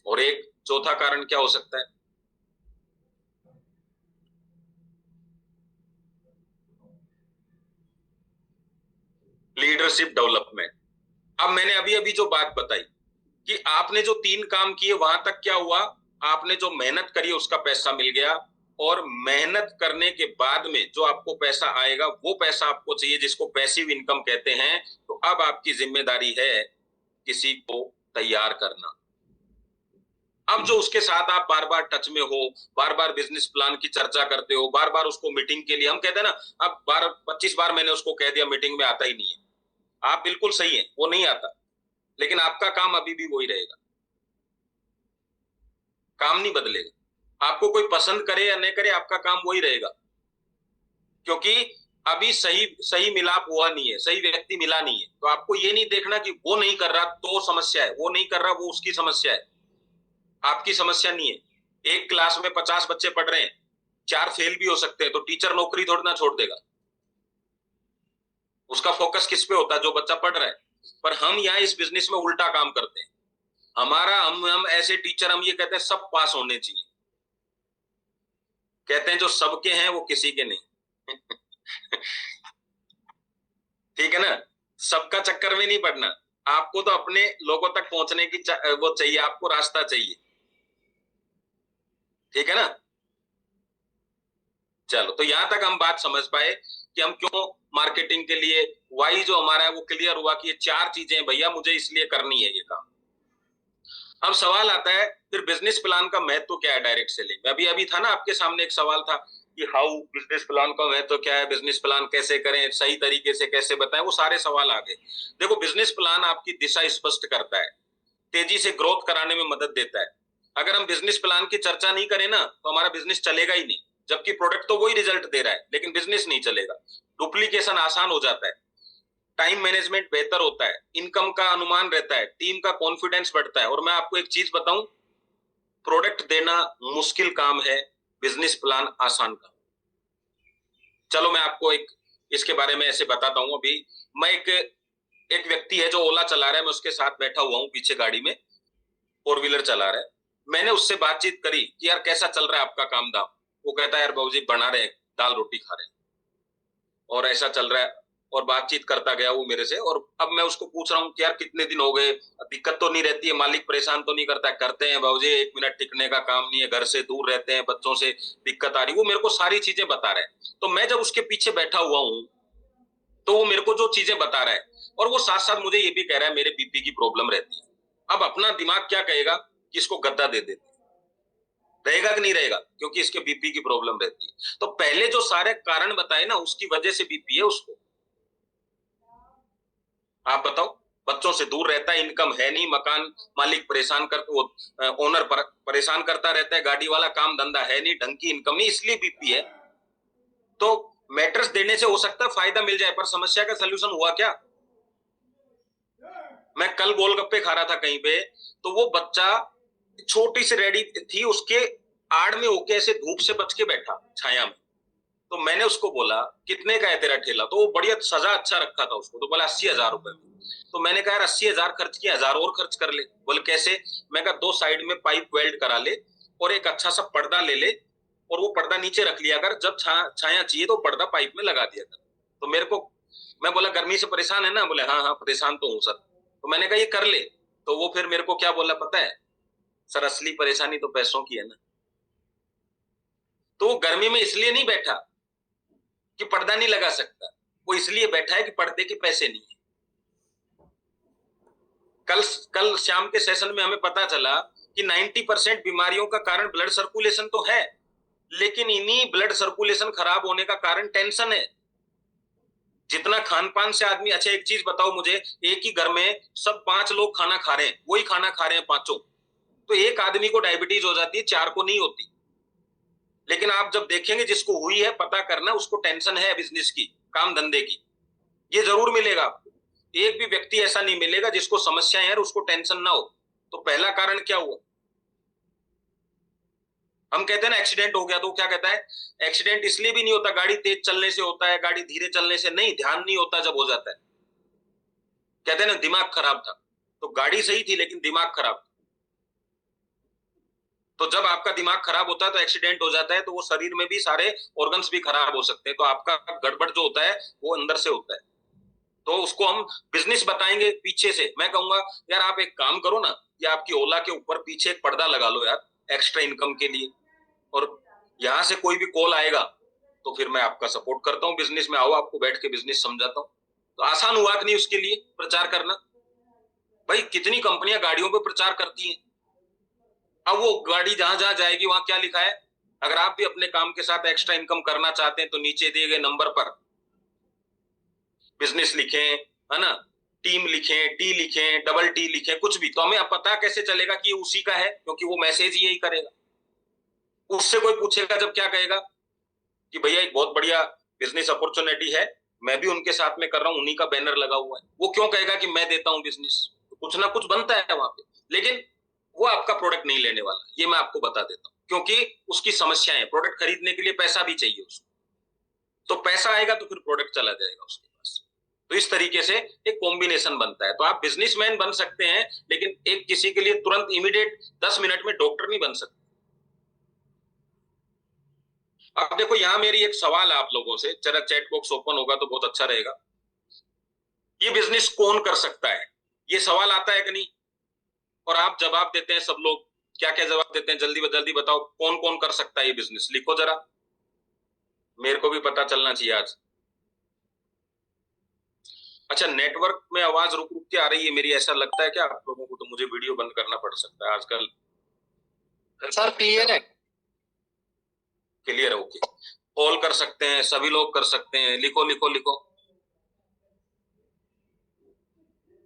और एक चौथा कारण क्या हो सकता है, लीडरशिप डेवलपमेंट। अब मैंने अभी अभी जो बात बताई कि आपने जो 3 काम किए वहां तक क्या हुआ, आपने जो मेहनत करी उसका पैसा मिल गया। और मेहनत करने के बाद में जो आपको पैसा आएगा वो पैसा आपको चाहिए, जिसको पैसिव इनकम कहते हैं। तो अब आपकी जिम्मेदारी है किसी को तैयार करना। अब जो उसके साथ आप बार बार टच में हो, बार बार बिजनेस प्लान की चर्चा करते हो, बार बार उसको मीटिंग के लिए, हम कहते हैं ना, अब 12-25 बार मैंने उसको कह दिया मीटिंग में आता ही नहीं है। आप बिल्कुल सही है, वो नहीं आता, लेकिन आपका काम अभी भी वही रहेगा, काम नहीं बदलेगा। आपको कोई पसंद करे या नहीं करे, आपका काम वही रहेगा, क्योंकि अभी सही सही मिलाप हुआ नहीं है, सही व्यक्ति मिला नहीं है। तो आपको ये नहीं देखना कि वो नहीं कर रहा तो समस्या है, वो नहीं कर रहा वो उसकी समस्या है, आपकी समस्या नहीं है। एक क्लास में 50 बच्चे पढ़ रहे हैं, 4 फेल भी हो सकते हैं, तो टीचर नौकरी थोड़ी ना छोड़ देगा। उसका फोकस किस पे होता है, जो बच्चा पढ़ रहा है। पर हम यहाँ इस बिजनेस में उल्टा काम करते हैं। हमारा हम ऐसे टीचर, हम ये कहते हैं सब पास होने चाहिए। कहते हैं जो सबके हैं वो किसी के नहीं। ठीक है ना, सबका चक्कर में नहीं पड़ना। आपको तो अपने लोगों तक पहुंचने की वो चाहिए, आपको रास्ता चाहिए। ठीक है ना। चलो, तो यहां तक हम बात समझ पाए कि हम क्यों मार्केटिंग के लिए, वाई जो हमारा है वो क्लियर हुआ कि ये 4 चीजें भैया मुझे इसलिए करनी है ये काम। अब सवाल आता है फिर बिजनेस प्लान का महत्व क्या है डायरेक्ट सेलिंग में। अभी अभी था ना आपके सामने एक सवाल था कि हाउ, बिजनेस प्लान का महत्व क्या है, बिजनेस प्लान कैसे करें, सही तरीके से कैसे बताएं, वो सारे सवाल आ गए। देखो, बिजनेस प्लान आपकी दिशा स्पष्ट करता है, तेजी से ग्रोथ कराने में मदद देता है। अगर हम बिजनेस प्लान की चर्चा नहीं करें ना, तो हमारा बिजनेस चलेगा ही नहीं। जबकि प्रोडक्ट तो वही रिजल्ट दे रहा है, लेकिन बिजनेस नहीं चलेगा। डुप्लीकेशन आसान हो जाता है, टाइम मैनेजमेंट बेहतर होता है, इनकम का अनुमान रहता है, टीम का कॉन्फिडेंस बढ़ता है। और मैं आपको एक चीज बताऊं, प्रोडक्ट देना मुश्किल काम है, बिजनेस प्लान आसान काम। चलो मैं आपको एक इसके बारे में ऐसे बताता हूं। अभी मैं एक व्यक्ति है जो ओला चला रहा है, मैं उसके साथ बैठा हुआ हूं पीछे गाड़ी में, 4 व्हीलर चला रहा है। मैंने उससे बातचीत करी कि यार कैसा चल रहा है आपका काम धाम। वो कहता है यार बाबूजी बना रहे हैं, दाल रोटी खा रहे हैं और ऐसा चल रहा है। और बातचीत करता गया वो मेरे से। और अब मैं उसको पूछ रहा हूँ कि यार कितने दिन हो गए, दिक्कत तो नहीं रहती है, मालिक परेशान तो नहीं करता है? करते हैं बाबूजी, 1 मिनट टिकने का काम नहीं है, घर से दूर रहते हैं, बच्चों से दिक्कत आ रही। वो मेरे को सारी चीजें बता रहा है। तो मैं जब उसके पीछे बैठा हुआ हूँ तो वो मेरे को जो चीजें बता रहा है, और वो साथ साथ मुझे ये भी कह रहा है मेरे बीपी की प्रॉब्लम रहती है। अब अपना दिमाग क्या कहेगा कि इसको गद्दा दे देते, रहेगा कि नहीं रहेगा, क्योंकि इसके बीपी की प्रॉब्लम रहती है। तो पहले जो सारे कारण बताए ना, उसकी वजह से बीपी है उसको। आप बताओ, बच्चों से दूर रहता है, इनकम है नहीं, मकान मालिक परेशान कर, वो ओनर परेशान करता रहता है, गाड़ी वाला काम धंधा है नहीं, ढंग की इनकम नहीं, इसलिए बीपी है। तो मैट्रेस देने से हो सकता है फायदा मिल जाए, पर समस्या का सोल्यूशन हुआ क्या? मैं कल गोलगप्पे खा रहा था कहीं पे, तो वो बच्चा छोटी सी रेडी थी, उसके आड़ में होके ऐसे धूप से बच के बैठा छाया में। तो मैंने उसको बोला कितने का है तेरा ठेला? तो वो बढ़िया सजा अच्छा रखा था उसको, तो बोला 80,000 रुपए में। तो मैंने कहा यार 80,000 खर्च किया, 1,000 और खर्च कर ले। बोले कैसे? मैं कहा 2 साइड में पाइप वेल्ड करा ले और एक अच्छा सा पर्दा ले ले, और वो पर्दा नीचे रख लिया कर, जब छाया चाहिए तो पर्दा पाइप में लगा दिया कर। तो मेरे को, मैं बोला गर्मी से परेशान है ना? बोले हाँ हाँ परेशान तो हूँ सर। तो मैंने कहा ये कर ले। तो वो फिर मेरे को क्या बोला पता है? सर असली परेशानी तो पैसों की है ना। तो वो गर्मी में इसलिए नहीं बैठा कि पर्दा नहीं लगा सकता, वो इसलिए बैठा है कि पर्दे के पैसे नहीं है। कल शाम के सेशन में हमें पता चला कि 90% बीमारियों का कारण ब्लड सर्कुलेशन तो है, लेकिन इन्हीं ब्लड सर्कुलेशन खराब होने का कारण टेंशन है। जितना खान पान से आदमी, अच्छा एक चीज बताओ मुझे, एक ही घर में सब 5 लोग खाना खा रहे हैं, वही खाना खा रहे हैं पांचों, तो एक आदमी को डायबिटीज हो जाती है, 4 को नहीं होती। लेकिन आप जब देखेंगे जिसको हुई है, पता करना उसको टेंशन है बिजनेस की, काम धंधे की, ये जरूर मिलेगा आपको। एक भी व्यक्ति ऐसा नहीं मिलेगा जिसको समस्याएं है और उसको टेंशन ना हो। तो पहला कारण क्या हुआ? हम कहते हैं ना एक्सीडेंट हो गया, तो क्या कहता है? एक्सीडेंट इसलिए भी नहीं होता गाड़ी तेज चलने से होता है, गाड़ी धीरे चलने से नहीं, ध्यान नहीं होता जब हो जाता है। कहते हैं ना दिमाग खराब था। तो गाड़ी सही थी लेकिन दिमाग खराब था। तो जब आपका दिमाग खराब होता है तो एक्सीडेंट हो जाता है, तो वो शरीर में भी सारे ऑर्गन्स भी खराब हो सकते हैं। तो आपका गड़बड़ जो होता है वो अंदर से होता है। तो उसको हम बिजनेस बताएंगे पीछे से। मैं कहूंगा यार आप एक काम करो ना, या आपकी ओला के ऊपर पीछे एक पर्दा लगा लो यार, एक्स्ट्रा इनकम के लिए, और यहां से कोई भी कॉल आएगा तो फिर मैं आपका सपोर्ट करता हूँ बिजनेस में। आओ, आपको बैठ के बिजनेस समझाता हूँ। तो आसान हुआ कि नहीं उसके लिए प्रचार करना? भाई कितनी कंपनियां गाड़ियों पे प्रचार करती हैं। अब वो गाड़ी जहां जहां जाएगी वहां क्या लिखा है? अगर आप भी अपने काम के साथ एक्स्ट्रा इनकम करना चाहते हैं तो नीचे दिए गए नंबर पर बिजनेस लिखें, है ना, टीम लिखें, टी लिखें, डबल टी लिखें, कुछ भी। तो हमें अब पता कैसे चलेगा कि ये उसी का है? क्योंकि वो मैसेज ही यही करेगा। उससे कोई पूछेगा जब, क्या कहेगा कि भैया एक बहुत बढ़िया बिजनेस अपॉर्चुनिटी है, मैं भी उनके साथ में कर रहा हूं, उन्हीं का बैनर लगा हुआ है। वो क्यों कहेगा कि मैं देता हूं बिजनेस? तो कुछ ना कुछ बनता है वहां पे, लेकिन वो आपका प्रोडक्ट नहीं लेने वाला, ये मैं आपको बता देता हूँ। क्योंकि उसकी समस्याएं है, प्रोडक्ट खरीदने के लिए पैसा भी चाहिए उसको, तो पैसा आएगा तो फिर प्रोडक्ट चला जाएगा उसके पास। तो इस तरीके से एक कॉम्बिनेशन बनता है। तो आप बिजनेसमैन बन सकते हैं, लेकिन एक किसी के लिए तुरंत इमीडिएट 10 मिनट में डॉक्टर नहीं बन सकते। अब देखो यहां मेरी एक सवाल है आप लोगों से, जरा चैट बॉक्स ओपन होगा तो बहुत अच्छा रहेगा। ये बिजनेस कौन कर सकता है? ये सवाल आता है कि नहीं? और आप जवाब देते हैं सब लोग, क्या क्या जवाब देते हैं? जल्दी जल्दी बताओ, कौन कौन कर सकता है ये बिजनेस? लिखो जरा, मेरे को भी पता चलना चाहिए आज। अच्छा, नेटवर्क में आवाज रुक रुक के आ रही है मेरी, ऐसा लगता है क्या आप लोगों को? तो मुझे वीडियो बंद करना पड़ सकता है आजकल। सर क्लियर है? क्लियर है, ओके। कॉल कर सकते हैं, सभी लोग कर सकते हैं। लिखो लिखो लिखो।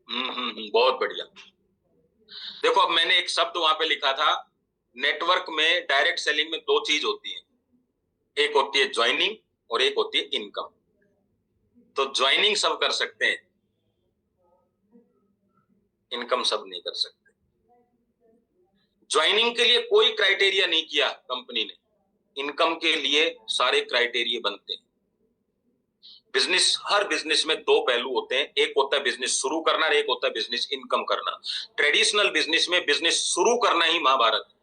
बहुत बढ़िया। देखो अब मैंने एक शब्द वहां पे लिखा था, नेटवर्क में डायरेक्ट सेलिंग में 2 चीज होती है, एक होती है ज्वाइनिंग और एक होती है इनकम। तो ज्वाइनिंग सब कर सकते हैं, इनकम सब नहीं कर सकते। ज्वाइनिंग के लिए कोई क्राइटेरिया नहीं किया कंपनी ने, इनकम के लिए सारे क्राइटेरिया बनते हैं। बिजनेस, हर बिजनेस में 2 पहलू होते हैं, एक होता है बिजनेस शुरू करना और एक होता है बिजनेस इनकम करना। ट्रेडिशनल बिजनेस में बिजनेस शुरू करना ही महाभारत है।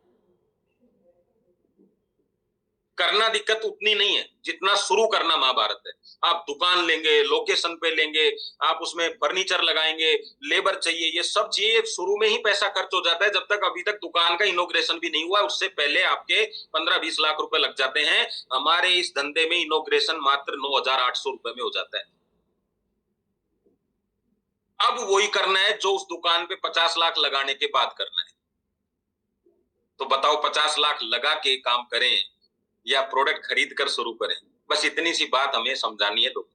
करना दिक्कत उतनी नहीं है जितना शुरू करना महाभारत है। आप दुकान लेंगे, लोकेशन पे लेंगे, आप उसमें फर्नीचर लगाएंगे, लेबर चाहिए, ये सब चाहिए, शुरू में ही पैसा खर्च हो जाता है। जब तक अभी तक दुकान का इनॉग्रेशन भी नहीं हुआ, उससे पहले आपके 15-20 लाख रुपए लग जाते हैं। हमारे इस धंधे में इनॉग्रेशन मात्र 9,800 रुपए में हो जाता है। अब वही करना है जो उस दुकान पे 50 लाख लगाने के बाद करना है। तो बताओ 50 लाख लगा के काम करें या प्रोडक्ट खरीद कर शुरू करें? बस इतनी सी बात हमें समझानी है लोग।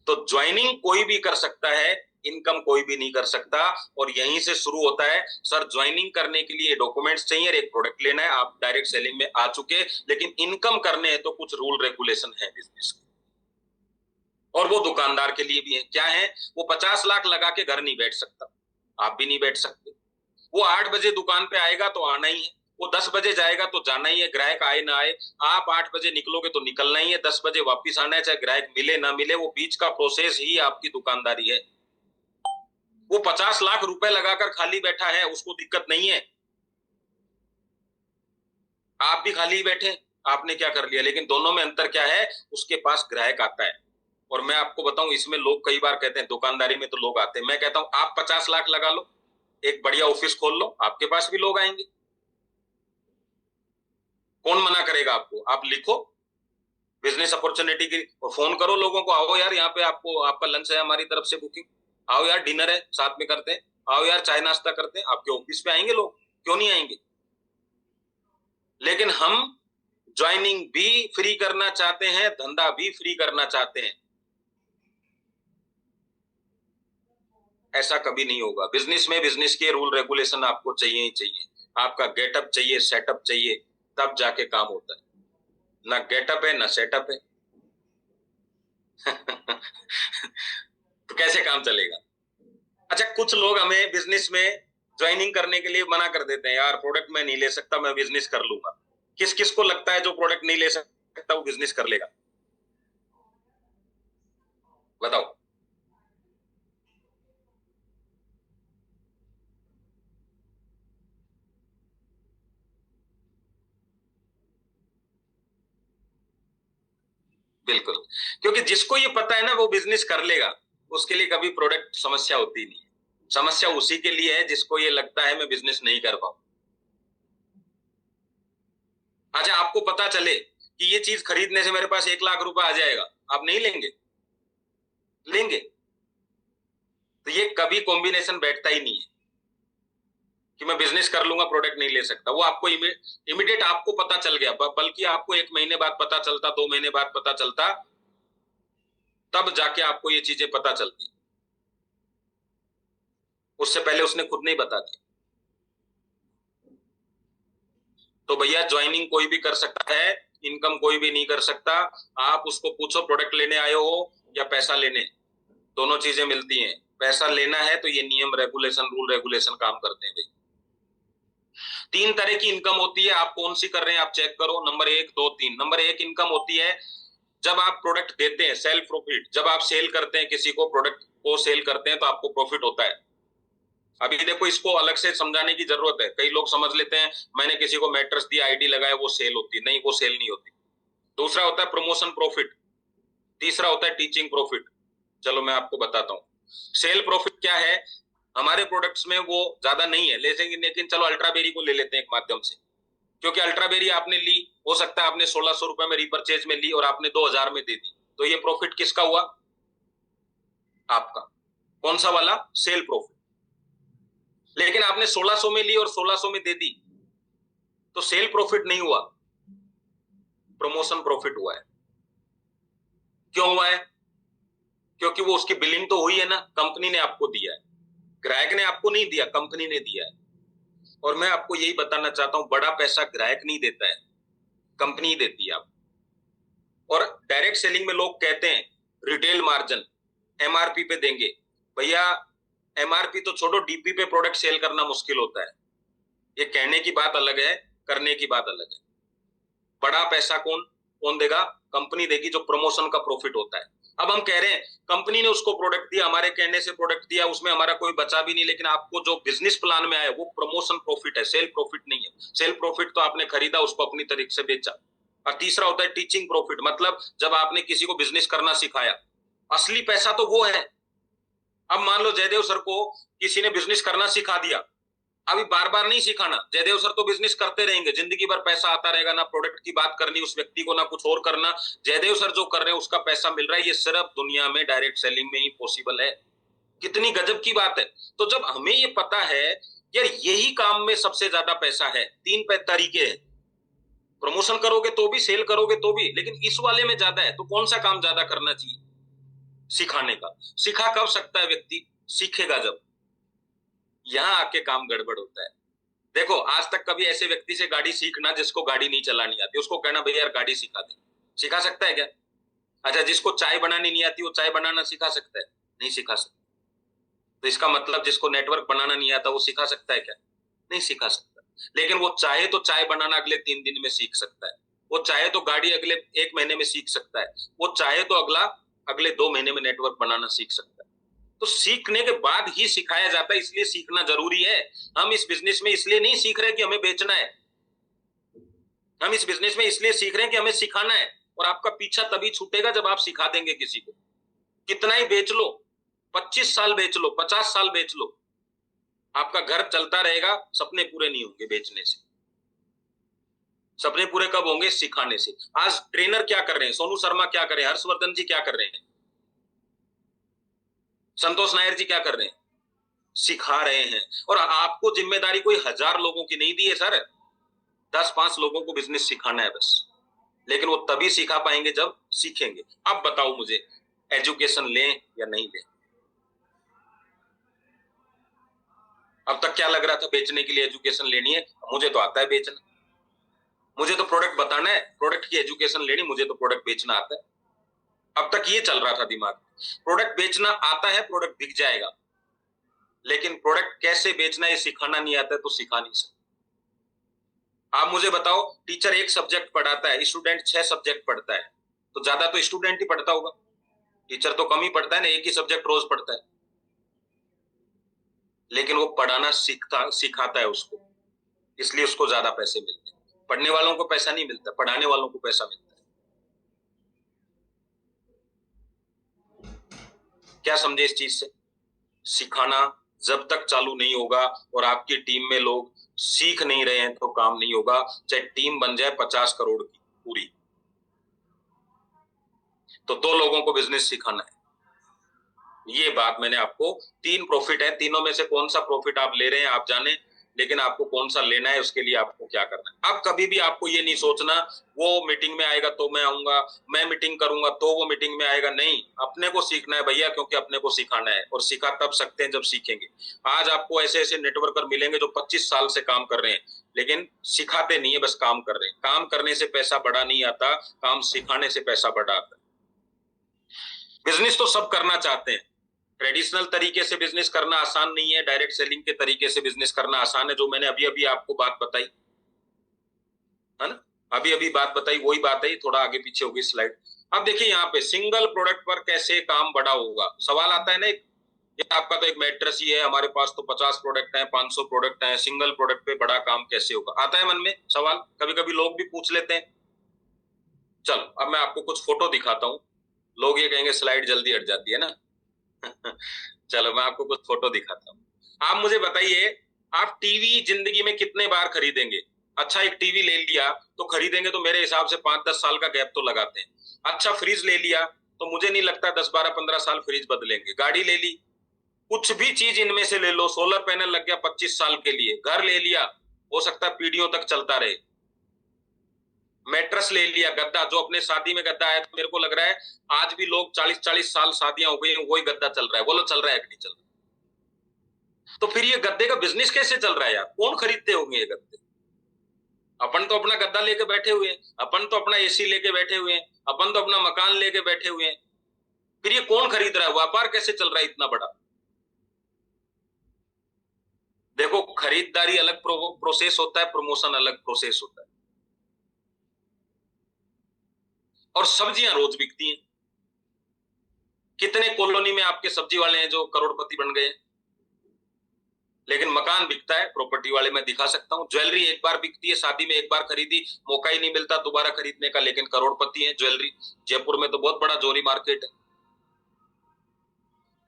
तो ज्वाइनिंग कोई भी कर सकता है, इनकम कोई भी नहीं कर सकता। और यहीं से शुरू होता है। सर ज्वाइनिंग करने के लिए डॉक्यूमेंट्स चाहिए, एक प्रोडक्ट लेना है, आप डायरेक्ट सेलिंग में आ चुके, लेकिन इनकम करने हैं तो कुछ रूल रेगुलेशन है बिजनेस के, और वो दुकानदार के लिए भी है। क्या है? वो 50 लाख लगा के घर नहीं बैठ सकता, आप भी नहीं बैठ सकते। वो 8 बजे दुकान पे आएगा तो आना ही है, वो 10 बजे जाएगा तो जाना ही है, ग्राहक आए ना आए। आप 8 बजे निकलोगे तो निकलना ही है, 10 बजे वापिस आना है, चाहे ग्राहक मिले ना मिले। वो बीच का प्रोसेस ही आपकी दुकानदारी है। वो 50 लाख रुपए लगाकर खाली बैठा है, उसको दिक्कत नहीं है। आप भी खाली बैठे, आपने क्या कर लिया? लेकिन दोनों में अंतर क्या है? उसके पास ग्राहक आता है। और मैं आपको बताऊं, इसमें लोग कई बार कहते हैं दुकानदारी में तो लोग आते हैं, मैं कहता हूं आप 50 लाख लगा लो, एक बढ़िया ऑफिस खोल लो, आपके पास भी लोग आएंगे। कौन मना करेगा आपको? आप लिखो बिजनेस अपॉर्चुनिटी की, और फोन करो लोगों को, आओ यार यहाँ पे आपको, आपका लंच है हमारी तरफ से बुकिंग, आओ यार डिनर है साथ में करते हैं, आओ यार चाय नाश्ता करते हैं। आपके ऑफिस पे आएंगे लोग, क्यों नहीं आएंगे? लेकिन हम ज्वाइनिंग भी फ्री करना चाहते हैं, धंधा भी फ्री करना चाहते हैं। ऐसा कभी नहीं होगा। बिजनेस में बिजनेस के रूल रेगुलेशन आपको चाहिए ही चाहिए। आपका गेटअप चाहिए, सेटअप चाहिए, तब जाके काम होता है। ना गेटअप है ना सेटअप है तो कैसे काम चलेगा? अच्छा, कुछ लोग हमें बिजनेस में ज्वाइनिंग करने के लिए मना कर देते हैं, यार प्रोडक्ट मैं नहीं ले सकता, मैं बिजनेस कर लूंगा। किस किस को लगता है जो प्रोडक्ट नहीं ले सकता वो बिजनेस कर लेगा? बताओ। बिल्कुल, क्योंकि जिसको ये पता है ना वो बिजनेस कर लेगा, उसके लिए कभी प्रोडक्ट समस्या होती नहीं है। समस्या उसी के लिए है जिसको ये लगता है मैं बिजनेस नहीं कर पाऊं। अच्छा, आपको पता चले कि ये चीज खरीदने से मेरे पास 1 लाख रुपए आ जाएगा, आप नहीं लेंगे? लेंगे। तो ये कभी कॉम्बिनेशन बैठता ही नहीं है कि मैं बिजनेस कर लूंगा प्रोडक्ट नहीं ले सकता। वो आपको इमीडिएट आपको पता चल गया, बल्कि आपको 1 महीने बाद पता चलता, 2 महीने बाद पता चलता, तब जाके आपको ये चीजें पता चलती। उससे पहले उसने खुद नहीं बता दी। तो भैया ज्वाइनिंग कोई भी कर सकता है, इनकम कोई भी नहीं कर सकता। आप उसको पूछो प्रोडक्ट लेने आए हो या पैसा लेने, दोनों चीजें मिलती हैं। पैसा लेना है तो ये नियम रेगुलेशन, रूल रेगुलेशन काम करते हैं भाई। 3 तरह की इनकम होती है, आप कौन सी कर रहे हैं आप चेक करो। नंबर 1, 2, 3। नंबर 1 इनकम होती है जब आप प्रोडक्ट देते हैं, सेल प्रॉफिट। जब आप सेल करते हैं, किसी को प्रोडक्ट को सेल करते हैं तो आपको प्रॉफिट होता है। अभी देखो, इसको अलग से समझाने की जरूरत है। कई लोग समझ लेते हैं मैंने किसी को मैट्रेस दिया, आईडी लगाया, वो सेल होती है। नहीं, वो सेल नहीं होती। दूसरा होता है प्रमोशन प्रॉफिट, तीसरा होता है टीचिंग प्रॉफिट। चलो मैं आपको बताता हूँ। सेल प्रॉफिट क्या है? हमारे प्रोडक्ट्स में वो ज्यादा नहीं है, लेकिन चलो अल्ट्राबेरी को ले लेते हैं एक माध्यम से। क्योंकि अल्ट्राबेरी आपने ली, हो सकता है आपने 1600 रुपए में रिपर्चेज में ली और आपने 2000 में दे दी, तो ये प्रॉफिट किसका हुआ? आपका। कौन सा वाला? Sale profit. लेकिन आपने 1600 में ली और 1600 में दे दी, तो सेल प्रॉफिट नहीं हुआ, प्रमोशन प्रॉफिट हुआ है। क्यों हुआ है? क्योंकि वो उसकी बिलिंग तो हुई है ना, कंपनी ने आपको दिया है, ग्राहक ने आपको नहीं दिया, कंपनी ने दिया है। और मैं आपको यही बताना चाहता हूं, बड़ा पैसा ग्राहक नहीं देता है, कंपनी देती है आपको। और डायरेक्ट सेलिंग में लोग कहते हैं रिटेल मार्जिन एमआरपी पे देंगे। भैया एमआरपी तो छोड़ो, डीपी पे प्रोडक्ट सेल करना मुश्किल होता है। ये कहने की बात अलग है, करने की बात अलग है। बड़ा पैसा कौन कौन देगा? कंपनी देगी, जो प्रमोशन का प्रॉफिट होता है। अब हम कह रहे हैं कंपनी ने उसको प्रोडक्ट दिया, हमारे कहने से प्रोडक्ट दिया, उसमें हमारा कोई बचा भी नहीं, लेकिन आपको जो बिजनेस प्लान में आया वो प्रमोशन प्रॉफिट है, सेल प्रॉफिट नहीं है। सेल प्रॉफिट तो आपने खरीदा, उसको अपनी तरीके से बेचा। और तीसरा होता है टीचिंग प्रॉफिट, मतलब जब आपने किसी को बिजनेस करना सिखाया, असली पैसा तो वो है। अब मान लो जयदेव सर को किसी ने बिजनेस करना सिखा दिया, अभी बार बार नहीं सिखाना, जयदेव सर तो बिजनेस करते रहेंगे, जिंदगी भर पैसा आता रहेगा, ना प्रोडक्ट की बात करनी उस व्यक्ति को, ना कुछ और करना। जयदेव सर जो कर रहे हैं उसका पैसा मिल रहा है। ये सिर्फ दुनिया में डायरेक्ट सेलिंग में ही पॉसिबल है। कितनी गजब की बात है। तो जब हमें ये पता है यार यही काम में सबसे ज्यादा पैसा है, 3 तरीके हैं, प्रमोशन करोगे तो भी, सेल करोगे तो भी, लेकिन इस वाले में ज्यादा है, तो कौन सा काम ज्यादा करना चाहिए? सिखाने का। सिखा कब सकता है व्यक्ति? सीखेगा जब, यहां आके काम गड़बड़ होता है। देखो, आज तक कभी ऐसे व्यक्ति से गाड़ी सीखना जिसको गाड़ी नहीं चलानी आती, उसको कहना भैया यार गाड़ी सिखा दे, सिखा सकता है क्या? अच्छा, जिसको चाय बनानी नहीं आती वो चाय बनाना सिखा सकता है? नहीं सिखा सकता। तो इसका मतलब जिसको नेटवर्क बनाना नहीं आता वो सिखा सकता है क्या? नहीं सिखा सकता। लेकिन वो चाहे तो चाय बनाना अगले 3 दिन में सीख सकता है, वो चाहे तो गाड़ी अगले 1 महीने में सीख सकता है, वो चाहे तो अगले 2 महीने में नेटवर्क बनाना सीख सकता है। तो सीखने के बाद ही सिखाया जाता है, इसलिए सीखना जरूरी है। हम इस बिजनेस में इसलिए नहीं सीख रहे कि हमें बेचना है, हम इस बिजनेस में इसलिए सीख रहे हैं कि हमें सिखाना है। और आपका पीछा तभी छूटेगा जब आप सिखा देंगे किसी को। कितना ही बेच लो, 25 साल बेच लो, 50 साल बेच लो, आपका घर चलता रहेगा, सपने पूरे नहीं होंगे बेचने से। सपने पूरे कब होंगे? सिखाने से। आज ट्रेनर क्या कर रहे हैं? सोनू शर्मा क्या कर रहे हैं? हर्षवर्धन जी क्या कर रहे हैं? संतोष नायर जी क्या कर रहे हैं? सिखा रहे हैं। और आपको जिम्मेदारी कोई 1000 लोगों की नहीं दी है सर, 10-5 लोगों को बिजनेस सिखाना है बस। लेकिन वो तभी सिखा पाएंगे जब सीखेंगे। अब बताओ मुझे, एजुकेशन लें या नहीं लें? अब तक क्या लग रहा था बेचने के लिए एजुकेशन लेनी है? मुझे तो आता है बेचना, मुझे तो प्रोडक्ट बताना है, प्रोडक्ट की एजुकेशन लेनी, मुझे तो प्रोडक्ट बेचना आता है। अब तक ये चल रहा था दिमाग में, प्रोडक्ट बेचना आता है, प्रोडक्ट बिक जाएगा, लेकिन प्रोडक्ट कैसे बेचना ये सिखाना नहीं आता है तो सिखा नहीं सकते। आप मुझे बताओ, टीचर 1 सब्जेक्ट पढ़ाता है, स्टूडेंट 6 सब्जेक्ट पढ़ता है, तो ज्यादा तो स्टूडेंट ही पढ़ता होगा, टीचर तो कम ही पढ़ता है ना, एक ही सब्जेक्ट रोज पढ़ता है। लेकिन वो पढ़ाना सिखाता है उसको, इसलिए उसको ज्यादा पैसे मिलते हैं। पढ़ने वालों को पैसा नहीं मिलता, पढ़ाने वालों को पैसा मिलता है। क्या समझे इस चीज से? सिखाना जब तक चालू नहीं होगा और आपकी टीम में लोग सीख नहीं रहे हैं तो काम नहीं होगा, चाहे टीम बन जाए 50 करोड़ की पूरी, तो 2 लोगों को बिजनेस सिखाना है। ये बात मैंने आपको, 3 प्रॉफिट है, तीनों में से कौन सा प्रॉफिट आप ले रहे हैं आप जाने, लेकिन आपको कौन सा लेना है उसके लिए आपको क्या करना है। अब कभी भी आपको ये नहीं सोचना वो मीटिंग में आएगा तो मैं आऊंगा, मैं मीटिंग करूंगा तो वो मीटिंग में आएगा, नहीं, अपने को सीखना है भैया, क्योंकि अपने को सिखाना है, और सिखा तब सकते हैं जब सीखेंगे। आज आपको ऐसे ऐसे नेटवर्कर मिलेंगे जो 25 साल से काम कर रहे हैं, लेकिन सिखाते नहीं है, बस काम कर रहे हैं। काम करने से पैसा बड़ा नहीं आता, काम सिखाने से पैसा बड़ा आता है। बिजनेस तो सब करना चाहते हैं, ट्रेडिशनल तरीके से बिजनेस करना आसान नहीं है, डायरेक्ट सेलिंग के तरीके से बिजनेस करना आसान है, जो मैंने अभी अभी आपको बात बताई है ना, अभी अभी बात बताई वही बात है, थोड़ा आगे पीछे होगी स्लाइड। अब देखिए यहाँ पे सिंगल प्रोडक्ट पर कैसे काम बड़ा होगा, सवाल आता है ना, ये आपका तो एक मैट्रेस ही है, हमारे पास तो 50 प्रोडक्ट हैं, 500 प्रोडक्ट हैं, सिंगल प्रोडक्ट पे बड़ा काम कैसे होगा, आता है मन में सवाल, कभी कभी लोग भी पूछ लेते हैं। चलो अब मैं आपको कुछ फोटो दिखाता हूँ, लोग ये कहेंगे स्लाइड जल्दी हट जाती है ना चलो मैं आपको कुछ फोटो दिखाता हूँ। आप मुझे बताइए, आप टीवी जिंदगी में कितने बार खरीदेंगे? अच्छा, एक टीवी ले लिया तो खरीदेंगे तो मेरे हिसाब से 5-10 साल का गैप तो लगाते हैं। अच्छा, फ्रिज ले लिया तो मुझे नहीं लगता 10-12-15 साल फ्रिज बदलेंगे। गाड़ी ले ली, कुछ भी चीज इनमें से ले लो, सोलर पैनल लग गया 25 साल के लिए, घर ले लिया, हो सकता है पीढ़ियों तक चलता रहे। मैट्रेस ले लिया, गद्दा, जो अपने शादी में गद्दा आया, तो मेरे को लग रहा है आज भी लोग 40-40 साल शादियां हो गई, वही गद्दा चल रहा है, बोलो चल रहा है कि नहीं चल रहा? तो फिर ये गद्दे का बिजनेस कैसे चल रहा है यार? कौन खरीदते होंगे ये गद्दे? अपन तो अपना गद्दा लेके बैठे हुए हैं, अपन तो अपना एसी लेके बैठे हुए हैं, अपन तो अपना मकान लेके बैठे हुए हैं, फिर ये कौन खरीद रहा है? व्यापार कैसे चल रहा है इतना बड़ा? देखो, खरीदारी अलग प्रोसेस होता है, प्रमोशन अलग प्रोसेस होता है। और सब्जियां रोज बिकती हैं, कितने कॉलोनी में आपके सब्जी वाले हैं जो करोड़पति बन गए, लेकिन मकान बिकता है, प्रॉपर्टी वाले मैं दिखा सकता हूँ। ज्वेलरी एक बार बिकती है, शादी में एक बार खरीदी, मौका ही नहीं मिलता दोबारा खरीदने का, लेकिन करोड़पति है ज्वेलरी। जयपुर में तो बहुत बड़ा जोरी मार्केट है।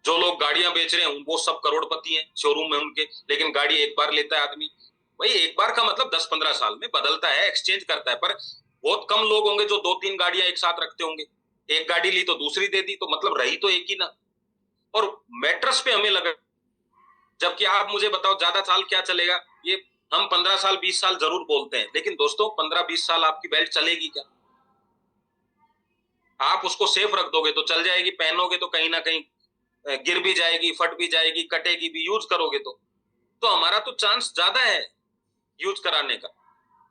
जो लोग गाड़ियां बेच रहे हैं वो सब करोड़पति हैं शोरूम में उनके, लेकिन गाड़ी एक बार लेता है आदमी। भाई एक बार का मतलब 10-15 साल में बदलता है, एक्सचेंज करता है, पर बहुत कम लोग होंगे जो 2-3 गाड़ियां एक साथ रखते होंगे। एक गाड़ी ली तो दूसरी दे दी, तो मतलब रही तो एक ही ना। और मैट्रेस पे हमें लगा, जबकि आप मुझे बताओ ज्यादा साल क्या चलेगा ये? हम 15 साल 20 साल जरूर बोलते हैं, लेकिन दोस्तों 15-20 साल आपकी बेल्ट चलेगी क्या? आप उसको सेफ रख दोगे तो चल जाएगी, पहनोगे तो कहीं ना कहीं गिर भी जाएगी, फट भी जाएगी, कटेगी भी, यूज करोगे तो हमारा तो चांस ज्यादा है यूज कराने का।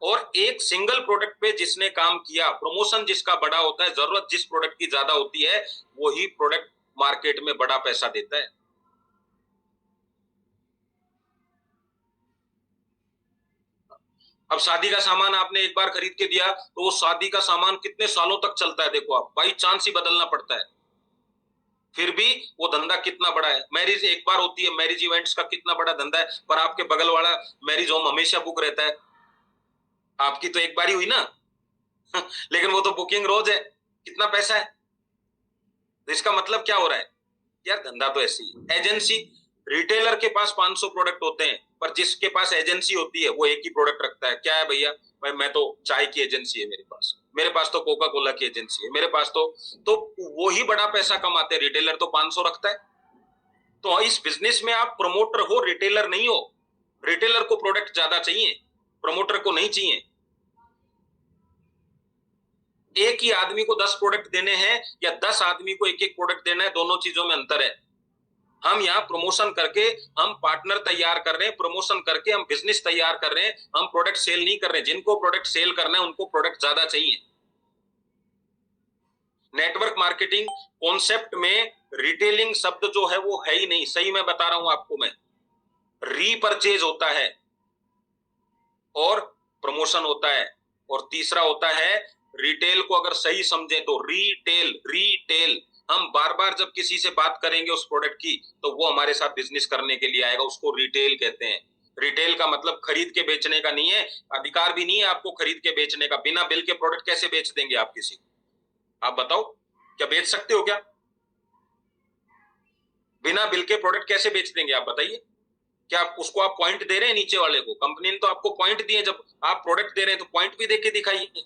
और एक सिंगल प्रोडक्ट पे जिसने काम किया, प्रमोशन जिसका बड़ा होता है, जरूरत जिस प्रोडक्ट की ज्यादा होती है, वही प्रोडक्ट मार्केट में बड़ा पैसा देता है। अब शादी का सामान आपने एक बार खरीद के दिया तो वो शादी का सामान कितने सालों तक चलता है, देखो आप, बाई चांस ही बदलना पड़ता है, फिर भी वो धंधा कितना बड़ा है। मैरिज एक बार होती है, मैरिज इवेंट्स का कितना बड़ा धंधा है, पर आपके बगल वाला मैरिज होम हमेशा बुक रहता है, आपकी तो एक बार ही हुई ना लेकिन वो तो बुकिंग रोज है, कितना पैसा है। तो इसका मतलब क्या हो रहा है यार, धंधा तो ऐसी है। एजेंसी, रिटेलर के पास 500 प्रोडक्ट होते हैं, पर जिसके पास एजेंसी होती है वो एक ही प्रोडक्ट रखता है। क्या है भैया, भाई मैं तो चाय की एजेंसी है मेरे पास तो कोका कोला की एजेंसी है, मेरे पास तो वो ही बड़ा पैसा कमाते हैं। रिटेलर तो 500 रखता है। तो इस बिजनेस में आप प्रमोटर हो, रिटेलर नहीं हो। रिटेलर को प्रोडक्ट ज्यादा चाहिए, प्रमोटर को नहीं चाहिए। एक ही आदमी को 10 प्रोडक्ट देने हैं या 10 आदमी को एक एक प्रोडक्ट देना है, दोनों चीजों में अंतर है। हम यहाँ प्रमोशन करके हम पार्टनर तैयार कर रहे हैं, प्रमोशन करके हम बिजनेस तैयार कर रहे हैं, हम प्रोडक्ट सेल नहीं कर रहे। जिनको प्रोडक्ट सेल करना है उनको प्रोडक्ट ज्यादा चाहिए। नेटवर्क मार्केटिंग कॉन्सेप्ट में रिटेलिंग शब्द जो है वो है ही नहीं, सही मैं बता रहा हूं आपको। मैं रीपरचेज होता है और प्रमोशन होता है, और तीसरा होता है रिटेल को अगर सही समझे तो रिटेल हम बार बार जब किसी से बात करेंगे उस प्रोडक्ट की तो वो हमारे साथ बिजनेस करने के लिए आएगा, उसको रिटेल कहते हैं। रिटेल का मतलब खरीद के बेचने का नहीं है, अधिकार भी नहीं है आपको खरीद के बेचने का। बिना बिल के प्रोडक्ट कैसे बेच देंगे आप किसी को? आप बताओ, क्या बेच सकते हो क्या? बिना बिल के प्रोडक्ट कैसे बेच देंगे आप बताइए? क्या आप उसको आप पॉइंट दे रहे हैं नीचे वाले को? कंपनी ने तो आपको पॉइंट दिए, जब आप प्रोडक्ट दे रहे हैं तो पॉइंट भी देके दिखाइए।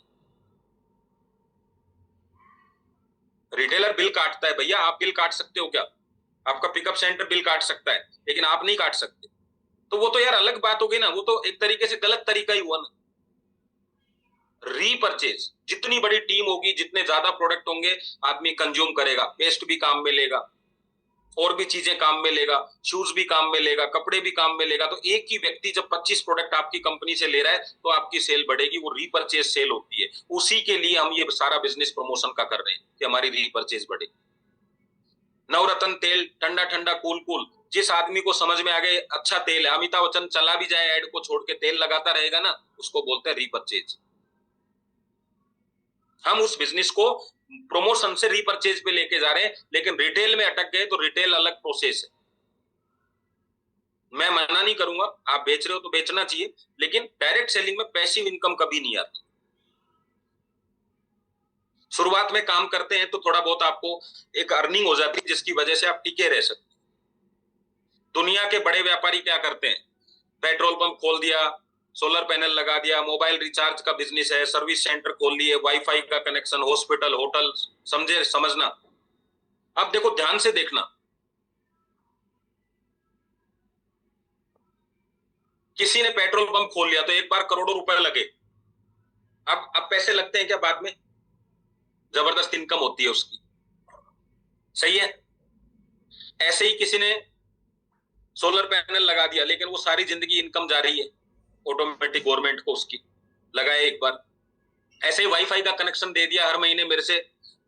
रिटेलर बिल काटता है भैया, आप बिल काट सकते हो क्या? आपका पिकअप सेंटर बिल काट सकता है, लेकिन आप नहीं काट सकते। तो वो तो यार अलग बात हो गई ना, वो तो एक तरीके से गलत तरीका ही हुआ ना। रीपरचेज, जितनी बड़ी टीम होगी, जितने ज्यादा प्रोडक्ट होंगे, आदमी कंज्यूम करेगा, पेस्ट भी काम में लेगा, और भी चीजें काम में लेगा, शूज भी काम में लेगा, कपड़े भी काम में लेगा। तो एक ही व्यक्ति जब 25 प्रोडक्ट आपकी कंपनी से ले रहा है तो आपकी सेल बढ़ेगी, वो रीपरचेज सेल होती है। उसी के लिए हम ये सारा बिजनेस प्रमोशन का कर रहे हैं कि हमारी रीपरचेज बढ़े। नवरत्न तेल, ठंडा ठंडा कूल कूल, जिस आदमी को समझ में आ गए अच्छा तेल है, अमिताभ बच्चन चला भी जाए एड को छोड़ के तेल लगाता रहेगा ना, उसको बोलते हैं रीपरचेज। हम उस बिजनेस को प्रमोशन से रीपरचेज पे लेके जा रहे हैं, लेकिन रिटेल में अटक गए तो रिटेल अलग प्रोसेस है। मैं मना नहीं करूंगा, आप बेच रहे हो तो बेचना चाहिए, लेकिन डायरेक्ट सेलिंग में पैसिव इनकम कभी नहीं आती। शुरुआत में काम करते हैं तो थोड़ा बहुत आपको एक अर्निंग हो जाती है जिसकी वजह से आप टिके रह सकते। दुनिया के बड़े व्यापारी क्या करते हैं? पेट्रोल पंप खोल दिया, सोलर पैनल लगा दिया, मोबाइल रिचार्ज का बिजनेस है, सर्विस सेंटर खोल लिए, वाईफाई का कनेक्शन, हॉस्पिटल, होटल, समझे? समझना। अब देखो, ध्यान से देखना, किसी ने पेट्रोल पंप खोल लिया तो एक बार करोड़ों रुपए लगे। अब पैसे लगते हैं क्या बाद में? जबरदस्त इनकम होती है उसकी, सही है। ऐसे ही किसी ने सोलर पैनल लगा दिया, लेकिन वो सारी जिंदगी इनकम जा रही है ऑटोमेटिक, गवर्नमेंट को उसकी लगाए एक बार। ऐसे ही वाईफाई का कनेक्शन दे दिया, हर महीने मेरे से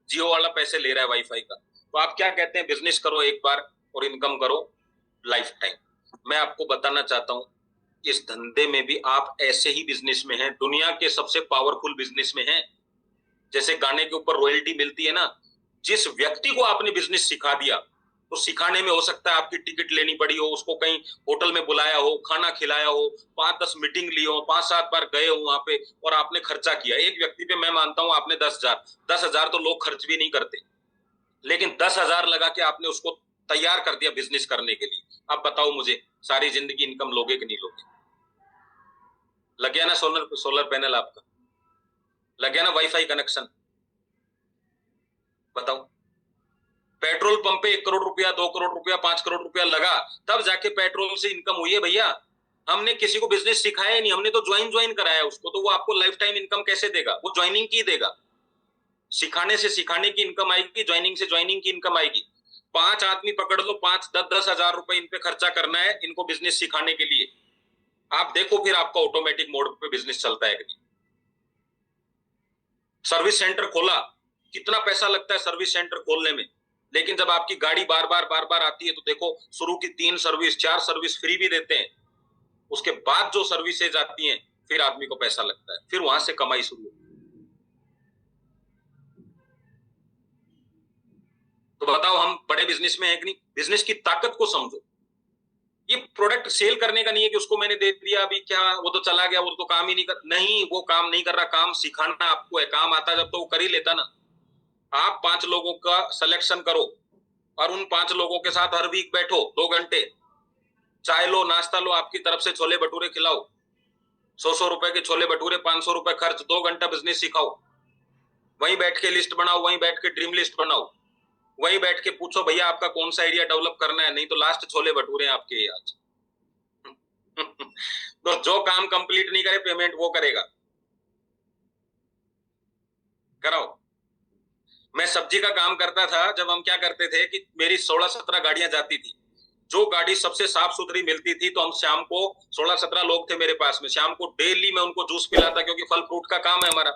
जियो वाला पैसे ले रहा है वाईफाई का। तो आप क्या कहते हैं? बिजनेस करो एक बार और इनकम करो लाइफ टाइम। मैं आपको बताना चाहता हूं, इस धंधे में भी आप ऐसे ही बिजनेस में हैं, दुनिया के सबसे पावरफुल बिजनेस में हैं। जैसे गाने के ऊपर रॉयल्टी मिलती है ना, जिस व्यक्ति को आपने बिजनेस सिखा दिया, तो सिखाने में हो सकता है आपकी टिकट लेनी पड़ी हो, उसको कहीं होटल में बुलाया हो, खाना खिलाया हो, 5-10 मीटिंग ली हो, 5-7 बार गए हो वहां पे, और आपने खर्चा किया एक व्यक्ति पे। मैं मानता हूं आपने 10,000 तो लोग खर्च भी नहीं करते, लेकिन 10,000 लगा के आपने उसको तैयार कर दिया बिजनेस करने के लिए। अब बताओ मुझे, सारी जिंदगी इनकम लोगे कि नहीं लोगे? लग गया ना सोलर पैनल आपका, लग गया ना वाईफाई कनेक्शन? बताओ, पेट्रोल पंप पे 1 करोड़ रुपया, 2 करोड़ रुपया, 5 करोड़ रुपया लगा, तब जाके पेट्रोल से इनकम हुई है भैया। हमने किसी को बिजनेस सिखाया नहीं, हमने तो ज्वाइन कराया उसको। तो वो आपको लाइफ टाइम इनकम कैसे देगा? वो ज्वाइनिंग की देगा। सिखाने से सिखाने की इनकम आएगी, ज्वाइनिंग से ज्वाइनिंग की इनकम आएगी। 5 आदमी पकड़ लो, 5-10 हजार रुपए इन पे खर्चा करना है इनको बिजनेस सिखाने के लिए। आप देखो फिर आपका ऑटोमेटिक मोड पे बिजनेस चलता है कि नहीं। सर्विस सेंटर खोला, कितना पैसा लगता है सर्विस सेंटर खोलने में, लेकिन जब आपकी गाड़ी बार बार आती है तो देखो, शुरू की 3 सर्विस 4 सर्विस फ्री भी देते हैं, उसके बाद जो सर्विसेज आती हैं फिर आदमी को पैसा लगता है, फिर वहां से कमाई शुरू होती है। तो बताओ हम बड़े बिजनेस में है कि नहीं? बिजनेस की ताकत को समझो। ये प्रोडक्ट सेल करने का नहीं है कि उसको मैंने दे दिया, अभी क्या वो तो चला गया, वो तो काम ही नहीं कर, नहीं, वो काम नहीं कर रहा, काम सिखाना आपको है। काम आता जब तो वो कर ही लेता ना। आप 5 लोगों का सिलेक्शन करो और उन 5 लोगों के साथ हर वीक बैठो 2 घंटे, चाय लो, नाश्ता लो, आपकी तरफ से छोले भटूरे खिलाओ, 100 रुपए के छोले भटूरे, 500 रुपए खर्च, 2 घंटा बिजनेस सिखाओ, वहीं बैठ के लिस्ट बनाओ, वहीं बैठ के ड्रीम लिस्ट बनाओ, वहीं बैठ के पूछो भैया आपका कौन सा एरिया डेवलप करना है, नहीं तो लास्ट छोले भटूरे आपके आज। तो जो काम कंप्लीट नहीं करे पेमेंट वो करेगा। कराओ। मैं सब्जी का काम करता था, जब हम क्या करते थे कि मेरी 16-17 गाड़ियां जाती थी, जो गाड़ी सबसे साफ सुथरी मिलती थी तो हम शाम को, 16-17 लोग थे मेरे पास में, शाम को डेली मैं उनको जूस पिलाता, क्योंकि फल फ्रूट का काम है हमारा,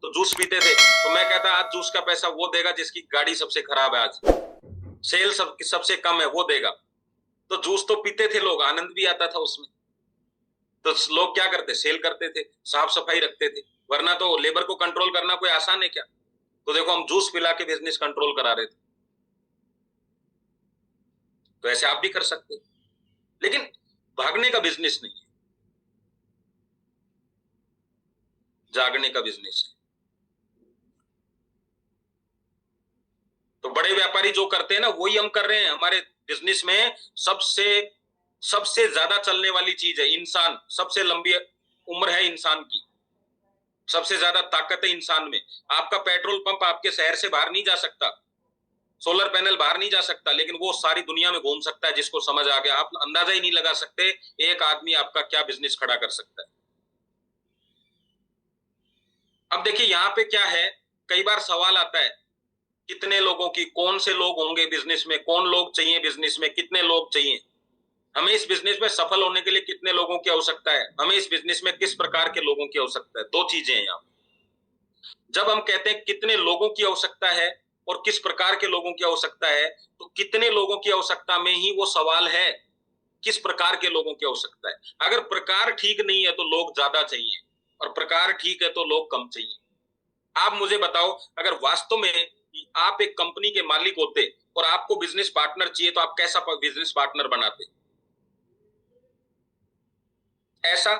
तो जूस पीते थे। तो मैं कहता आज जूस का पैसा वो देगा जिसकी गाड़ी सबसे खराब है, आज सेल सबसे कम है वो देगा। तो जूस तो पीते थे लोग, आनंद भी आता था उसमें। तो लोग क्या करते, सेल करते थे, साफ सफाई रखते थे, वरना तो लेबर को कंट्रोल करना कोई आसान है क्या? तो देखो हम जूस पिला के बिजनेस कंट्रोल करा रहे थे। तो ऐसे आप भी कर सकते हो, लेकिन भागने का बिजनेस नहीं है, जागने का बिजनेस है। तो बड़े व्यापारी जो करते हैं ना वही हम कर रहे हैं। हमारे बिजनेस में सबसे सबसे ज्यादा चलने वाली चीज है इंसान, सबसे लंबी उम्र है इंसान की, सबसे ज्यादा ताकत है इंसान में। आपका पेट्रोल पंप आपके शहर से बाहर नहीं जा सकता, सोलर पैनल बाहर नहीं जा सकता, लेकिन वो सारी दुनिया में घूम सकता है। जिसको समझ आ गया, आप अंदाजा ही नहीं लगा सकते एक आदमी आपका क्या बिजनेस खड़ा कर सकता है। अब देखिए यहाँ पे क्या है, कई बार सवाल आता है कितने लोगों की, कौन से लोग होंगे बिजनेस में, कौन लोग चाहिए बिजनेस में, कितने लोग चाहिए, हमें इस बिजनेस में सफल होने के लिए कितने लोगों की आवश्यकता है, हमें इस बिजनेस में किस प्रकार के लोगों की आवश्यकता है। 2 चीजें हैं यहाँ। जब हम कहते हैं कितने लोगों की आवश्यकता है और किस प्रकार के लोगों की आवश्यकता है, तो कितने लोगों की आवश्यकता में ही वो सवाल है किस प्रकार के लोगों की आवश्यकता है। अगर प्रकार ठीक नहीं है तो लोग ज्यादा चाहिए, और प्रकार ठीक है तो लोग कम चाहिए। आप मुझे बताओ, अगर वास्तव में आप एक कंपनी के मालिक होते और आपको बिजनेस पार्टनर चाहिए तो आप कैसा बिजनेस पार्टनर बनाते? ऐसा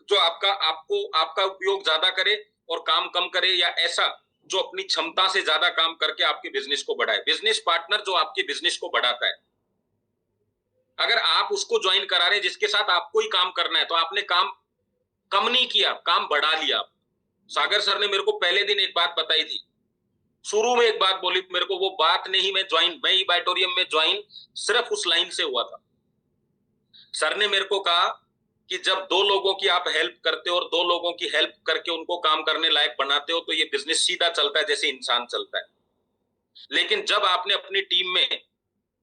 जो आपका उपयोग ज्यादा करे और काम कम करे, या ऐसा जो अपनी क्षमता से ज्यादा काम करके आपके बिजनेस को बढ़ाए? बिजनेस पार्टनर जो आपके बिजनेस को बढ़ाता है, अगर आप उसको ज्वाइन करा रहे हैं जिसके साथ आपको ही काम करना है, तो आपने काम कम नहीं किया, काम बढ़ा लिया। सागर सर ने मेरे को पहले दिन एक बात बताई थी, शुरू में एक बात बोली मेरे को, वो बात नहीं, मैं इबाइटोरियम में ज्वाइन सिर्फ उस लाइन से हुआ था। सर ने मेरे को कहा कि जब 2 लोगों की आप हेल्प करते हो और 2 लोगों की हेल्प करके उनको काम करने लायक बनाते हो तो ये बिजनेस सीधा चलता है जैसे इंसान चलता है। लेकिन जब आपने अपनी टीम में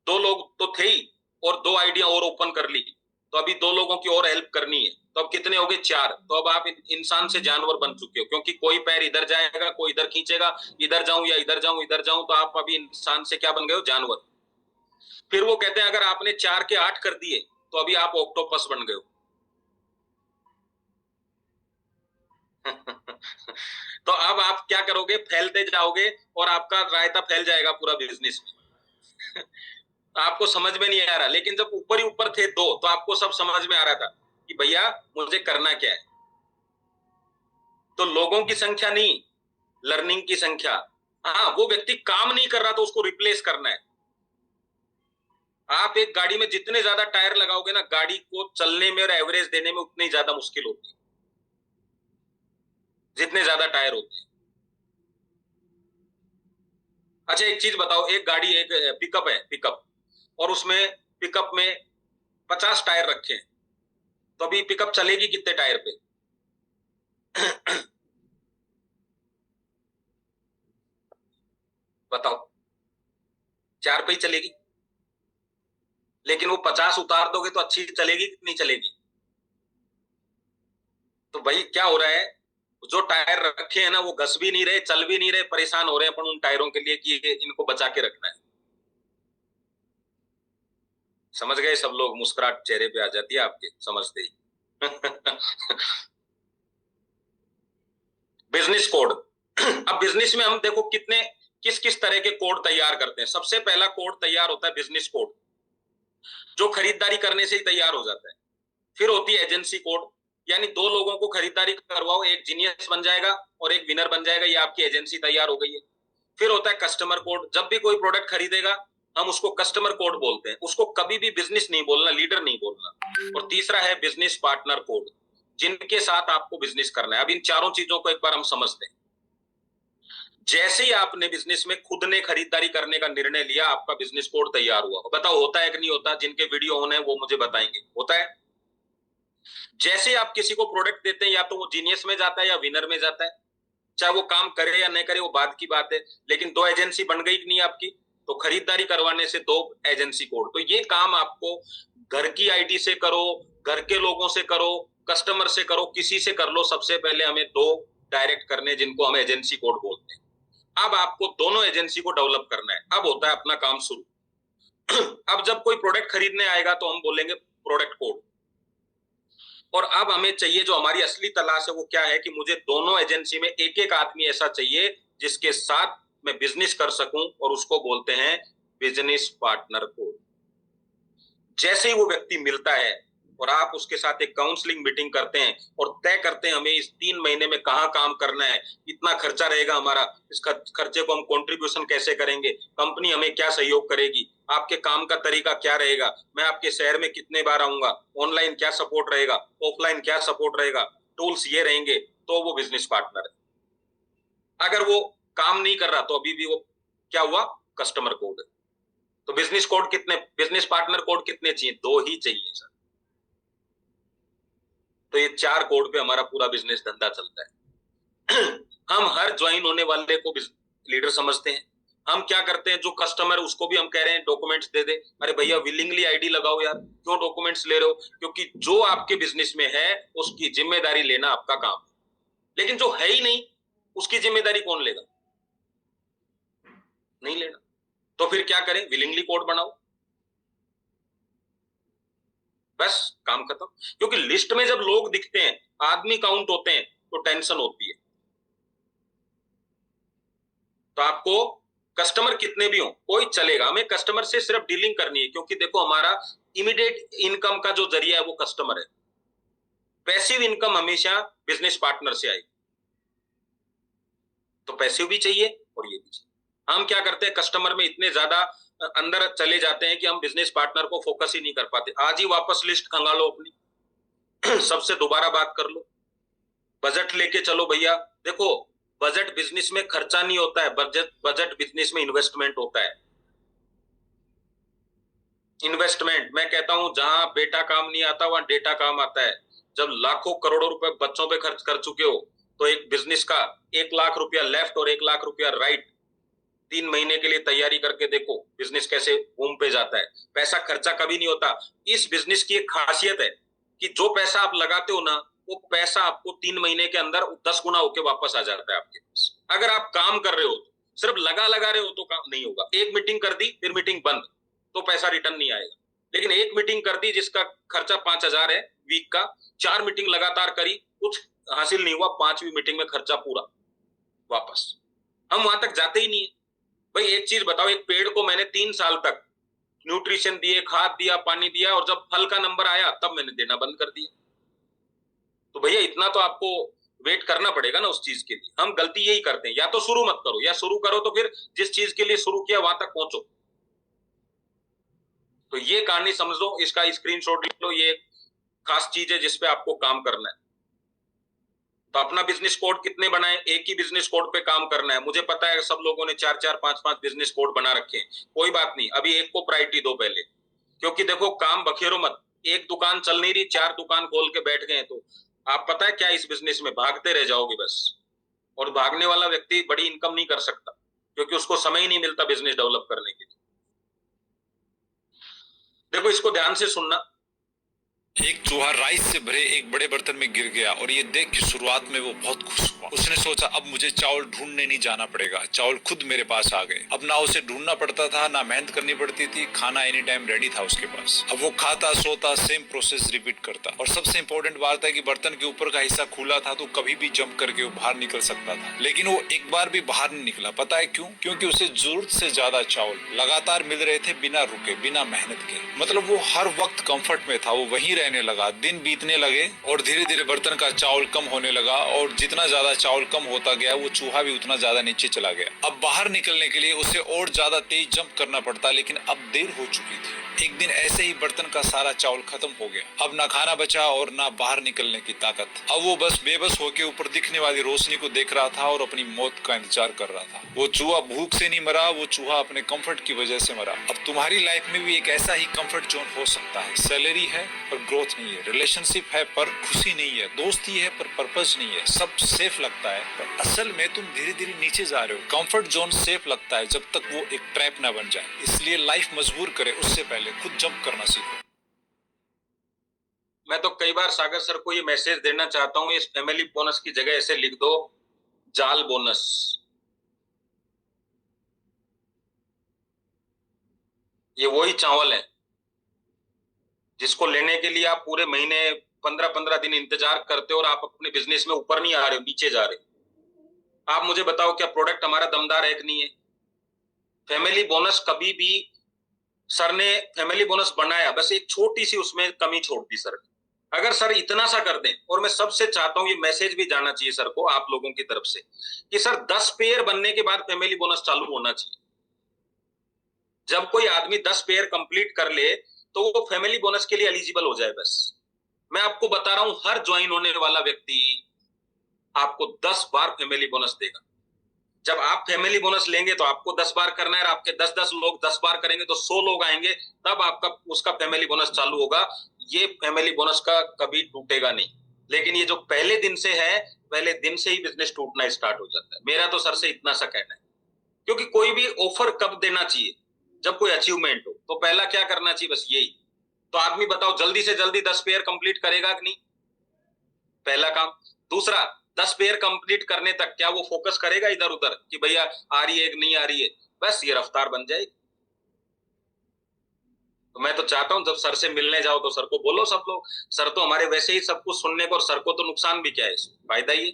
2 लोग तो थे ही और 2 आइडिया और ओपन कर ली, तो अभी 2 लोगों की और हेल्प करनी है, तो अब कितने हो गए? 4। तो अब आप इंसान से जानवर बन चुके हो, क्योंकि कोई पैर इधर जाएगा, कोई इधर खींचेगा, इधर जाऊं या इधर जाऊं, इधर जाऊं, तो आप अभी इंसान से क्या बन गए हो? जानवर। फिर वो कहते हैं अगर आपने 4 के 8 कर दिए तो अभी आप ऑक्टोपस बन गए हो। तो अब आप क्या करोगे? फैलते जाओगे और आपका रायता फैल जाएगा पूरा बिजनेस में। आपको समझ में नहीं आ रहा, लेकिन जब ऊपर ही ऊपर थे 2 तो आपको सब समझ में आ रहा था कि भैया मुझे करना क्या है। तो लोगों की संख्या नहीं, लर्निंग की संख्या। हाँ, वो व्यक्ति काम नहीं कर रहा तो उसको रिप्लेस करना है। आप एक गाड़ी में जितने ज्यादा टायर लगाओगे ना, गाड़ी को चलने में और एवरेज देने में उतनी ज्यादा मुश्किल होती है जितने ज्यादा टायर होते हैं। अच्छा एक चीज बताओ, एक गाड़ी, एक पिकअप है, पिकअप, और उसमें पिकअप में 50 टायर रखे हैं, तो अभी पिकअप चलेगी कितने टायर पे? बताओ। 4 पे ही चलेगी। लेकिन वो 50 उतार दोगे तो अच्छी चलेगी कि नहीं चलेगी? तो भाई क्या हो रहा है, जो टायर रखे हैं ना वो घस भी नहीं रहे, चल भी नहीं रहे, परेशान हो रहे हैं अपन उन टायरों के लिए कि इनको बचा के रखना है। समझ गए सब लोग? मुस्कुराहट चेहरे पे आ जाती है आपके समझते ही। Business code. अब बिजनेस में हम देखो कितने किस किस तरह के कोड तैयार करते हैं। सबसे पहला कोड तैयार होता है बिजनेस कोड, जो खरीदारी करने से ही तैयार हो जाता है। फिर होती है एजेंसी कोड, यानी दो लोगों को खरीदारी करवाओ, एक जीनियस बन जाएगा और एक विनर बन जाएगा, ये आपकी एजेंसी तैयार हो गई है। फिर होता है कस्टमर कोड, जब भी कोई प्रोडक्ट खरीदेगा हम उसको कस्टमर कोड बोलते हैं, उसको कभी भी बिजनेस नहीं बोलना, लीडर नहीं बोलना। और तीसरा है बिजनेस पार्टनर कोड, जिनके साथ आपको बिजनेस करना है। अब इन चारों चीजों को एक बार हम समझते हैं। जैसे ही आपने बिजनेस में खुद ने खरीदारी करने का निर्णय लिया, आपका बिजनेस कोड तैयार हुआ। बताओ होता है कि नहीं होता? जिनके वीडियो होने वो मुझे बताएंगे, होता है। जैसे आप किसी को प्रोडक्ट देते हैं, या तो वो जीनियस में जाता है या विनर में जाता है। चाहे वो काम करे या नहीं करे वो बात की बात है, लेकिन दो एजेंसी बन गई कि नहीं आपकी? तो खरीदारी करवाने से दो एजेंसी कोड। तो ये काम आपको घर की आईडी से करो, घर के लोगों से करो, कस्टमर से करो, किसी से कर लो, सबसे पहले हमें दो डायरेक्ट करने, जिनको हम एजेंसी कोड बोलते हैं। अब आपको दोनों एजेंसी को डेवलप करना है। अब होता है अपना काम शुरू। अब जब कोई प्रोडक्ट खरीदने आएगा तो हम बोलेंगे प्रोडक्ट कोड। और अब हमें चाहिए, जो हमारी असली तलाश है वो क्या है, कि मुझे दोनों एजेंसी में एक एक आदमी ऐसा चाहिए जिसके साथ मैं बिजनेस कर सकूं, और उसको बोलते हैं बिजनेस पार्टनर कोड। जैसे ही वो व्यक्ति मिलता है और आप उसके साथ एक काउंसलिंग मीटिंग करते हैं और तय करते हैं हमें इस 3 महीने में कहाँ काम करना है, इतना खर्चा रहेगा हमारा, इस खर्चे को हम कंट्रीब्यूशन कैसे करेंगे, कंपनी हमें क्या सहयोग करेगी, आपके काम का तरीका क्या रहेगा, मैं आपके शहर में कितने बार आऊंगा, ऑनलाइन क्या सपोर्ट रहेगा, ऑफलाइन क्या सपोर्ट रहेगा, टूल्स ये रहेंगे, तो वो बिजनेस पार्टनर है। अगर वो काम नहीं कर रहा तो अभी भी वो क्या हुआ? कस्टमर कोड है। तो बिजनेस कोड कितने, बिजनेस पार्टनर कोड कितने चाहिए? 2 ही चाहिए सर। तो ये 4 कोड पे हमारा पूरा बिजनेस धंधा चलता है। हम हर ज्वाइन होने वाले को लीडर समझते हैं। हम क्या करते हैं, जो कस्टमर उसको भी हम कह रहे हैं डॉक्यूमेंट्स दे दे। अरे भैया विलिंगली आईडी लगाओ यार, क्यों डॉक्यूमेंट्स ले रहे हो? क्योंकि जो आपके बिजनेस में है उसकी जिम्मेदारी लेना आपका काम, लेकिन जो है ही नहीं उसकी जिम्मेदारी कौन लेगा? नहीं लेना। तो फिर क्या करें? विलिंगली कोड बनाओ, बस काम खत्म। क्योंकि लिस्ट में जब लोग दिखते हैं, आदमी काउंट होते हैं, तो टेंशन होती है। तो आपको कस्टमर कितने भी हो कोई चलेगा, हमें कस्टमर से सिर्फ डीलिंग करनी है। क्योंकि देखो हमारा इमीडिएट इनकम का जो जरिया है वो कस्टमर है। पैसिव इनकम हमेशा बिजनेस पार्टनर से आएगी। तो पैसिव भी चाहिए और ये भी चाहिए। हम क्या करते हैं, कस्टमर में इतने ज्यादा अंदर चले जाते हैं कि हम बिजनेस पार्टनर को फोकस ही नहीं कर पाते। आज ही वापस लिस्ट खंगालो अपनी, सबसे दोबारा बात कर लो, बजट लेके चलो भैया। देखो बजट बिजनेस में खर्चा नहीं होता है, बजट बिजनेस में इन्वेस्टमेंट होता है। इन्वेस्टमेंट, मैं कहता हूं जहां बेटा काम नहीं आता वहां डेटा काम आता है। जब लाखों करोड़ों रुपए बच्चों पे खर्च कर चुके हो, तो एक बिजनेस का 1 लाख रुपया लेफ्ट और 1 लाख रुपया राइट 3 महीने के लिए तैयारी करके देखो बिजनेस कैसे बूम पे जाता है। पैसा खर्चा कभी नहीं होता। इस बिजनेस की एक खासियत है कि जो पैसा आप लगाते हो ना, वो पैसा आपको 3 महीने के अंदर 10 गुना होके वापस आ जाता है आपके पास। अगर आप काम कर रहे हो तो, सिर्फ लगा रहे हो तो काम नहीं होगा। एक मीटिंग कर दी फिर मीटिंग बंद, तो पैसा रिटर्न नहीं आएगा। लेकिन एक मीटिंग कर दी जिसका खर्चा 5,000 है वीक का, 4 मीटिंग लगातार करी, कुछ हासिल नहीं हुआ, 5वीं मीटिंग में खर्चा पूरा वापस। हम वहां तक जाते ही नहीं है। भाई एक चीज बताओ, एक पेड़ को मैंने 3 साल तक न्यूट्रिशन दिए, खाद दिया, पानी दिया, और जब फल का नंबर आया तब मैंने देना बंद कर दिया। तो भैया इतना तो आपको वेट करना पड़ेगा ना उस चीज के लिए। हम गलती यही करते हैं, या तो शुरू मत करो, या शुरू करो तो फिर जिस चीज के लिए शुरू किया वहां तक पहुंचो। तो ये कहानी समझ लो, इसका स्क्रीनशॉट ले लो, ये खास चीज है जिसपे आपको काम करना है। तो अपना बिजनेस कोड कितने बनाए? एक ही बिजनेस कोड पे काम करना है। मुझे पता है सब लोगों ने 4-4, 5-5 बिजनेस कोड बना रखे हैं, कोई बात नहीं, अभी एक को प्रायोरिटी दो पहले। क्योंकि देखो काम बखेरो मत, एक दुकान चल नहीं रही, 4 दुकान खोल के बैठ गए, तो आप पता है क्या, इस बिजनेस में भागते रह जाओगे बस। और भागने वाला व्यक्ति बड़ी इनकम नहीं कर सकता, क्योंकि उसको समय ही नहीं मिलता बिजनेस डेवलप करने के लिए। देखो, इसको ध्यान से सुनना। एक चूहा राइस से भरे एक बड़े बर्तन में गिर गया और ये देख के शुरुआत में वो बहुत खुश हुआ। उसने सोचा अब मुझे चावल ढूंढने नहीं जाना पड़ेगा, चावल खुद मेरे पास आ गए। अब ना उसे ढूंढना पड़ता था, ना मेहनत करनी पड़ती थी, खाना एनी टाइम रेडी था उसके पास। अब वो खाता, सोता, सेम प्रोसेस रिपीट करता। और सबसे इंपॉर्टेंट बात है कि बर्तन के ऊपर का हिस्सा खुला था तो कभी भी जंप करके वो बाहर निकल सकता था, लेकिन वो एक बार भी बाहर नहीं निकला। पता है क्यों? क्योंकि उसे जरूरत से ज्यादा चावल लगातार मिल रहे थे, बिना रुके, बिना मेहनत के। मतलब वो हर वक्त कंफर्ट में था, वो वहीं रहने लगा। दिन बीतने लगे और धीरे धीरे बर्तन का चावल कम होने लगा और जितना ज्यादा चावल कम होता गया वो चूहा भी उतना ज्यादा नीचे चला गया। अब बाहर निकलने के लिए उसे और ज्यादा तेज जंप करना पड़ता, लेकिन अब देर हो चुकी थी। एक दिन ऐसे ही बर्तन का सारा चावल खत्म हो गया। अब ना खाना बचा और ना बाहर निकलने की ताकत। अब वो बस बेबस होकर ऊपर दिखने वाली रोशनी को देख रहा था और अपनी मौत का इंतजार कर रहा था। वो चूहा भूख से नहीं मरा, वो चूहा अपने कंफर्ट की वजह से मरा। अब तुम्हारी लाइफ में भी एक ऐसा ही कंफर्ट जोन हो सकता है। सैलरी है पर ग्रोथ नहीं है, रिलेशनशिप है पर खुशी नहीं है, दोस्ती है पर पर्पस नहीं है, सब सेफ लगता है पर असल में तुम धीरे धीरे नीचे जा रहे हो। कंफर्ट जोन सेफ लगता है जब तक वो एक ट्रैप ना बन जाए। इसलिए लाइफ मजबूर करे उससे पहले खुद जंप करना सीखो। मैं तो कई बार सागर सर को ये मैसेज देना चाहता हूँ, इस फैमिली बोनस की जगह ऐसे लिख दो, जाल बोनस। ये वही चावल है जिसको लेने के लिए आप पूरे महीने 15-15 दिन इंतजार करते हो और आप अपने बिजनेस में ऊपर नहीं आ रहे हो, नीचे जा रहे हो। आप मुझे बताओ, क्या प्रोडक्ट हमारा दमदार है कि नहीं है? फैमिली बोनस कभी भी, सर ने फैमिली बोनस बनाया, बस एक छोटी सी उसमें कमी छोड़ दी सर ने। अगर सर इतना सा कर दें, और मैं सबसे चाहता हूं ये मैसेज भी जाना चाहिए सर को आप लोगों की तरफ से, कि सर 10 पेयर बनने के बाद फैमिली बोनस चालू होना चाहिए। जब कोई आदमी 10 पेयर कंप्लीट कर ले तो वो फैमिली बोनस के लिए एलिजिबल हो जाए। बस मैं आपको बता रहा हूं, हर ज्वाइन होने वाला व्यक्ति आपको 10 बार फैमिली बोनस देगा। जब आप फैमिली बोनस लेंगे तो आपको 10 बार करना है, और आपके 10-10 लोग 10 बार करेंगे तो 100 लोग आएंगे, तब आपका उसका फैमिली बोनस चालू होगा। ये फैमिली बोनस का कभी टूटेगा नहीं। लेकिन ये जो पहले दिन से है, पहले दिन से ही बिजनेस टूटना स्टार्ट हो जाता है। मेरा तो सर से इतना सा कहना है, क्योंकि कोई भी ऑफर कब देना चाहिए? जब कोई अचीवमेंट हो। तो पहला क्या करना चाहिए? बस यही। तो आदमी बताओ जल्दी से जल्दी 10 पेयर कंप्लीट करेगा कि नहीं? पहला काम। दूसरा, 10 पेयर कंप्लीट करने तक क्या वो फोकस करेगा इधर उधर कि भैया आ रही है कि नहीं आ रही है? बस ये रफ्तार बन जाएगी। तो मैं तो चाहता हूं जब सर से मिलने जाओ तो सर को बोलो सब लोग, सर तो हमारे वैसे ही सब कुछ सुनने को, और सर को तो नुकसान भी क्या है, फायदा ही है।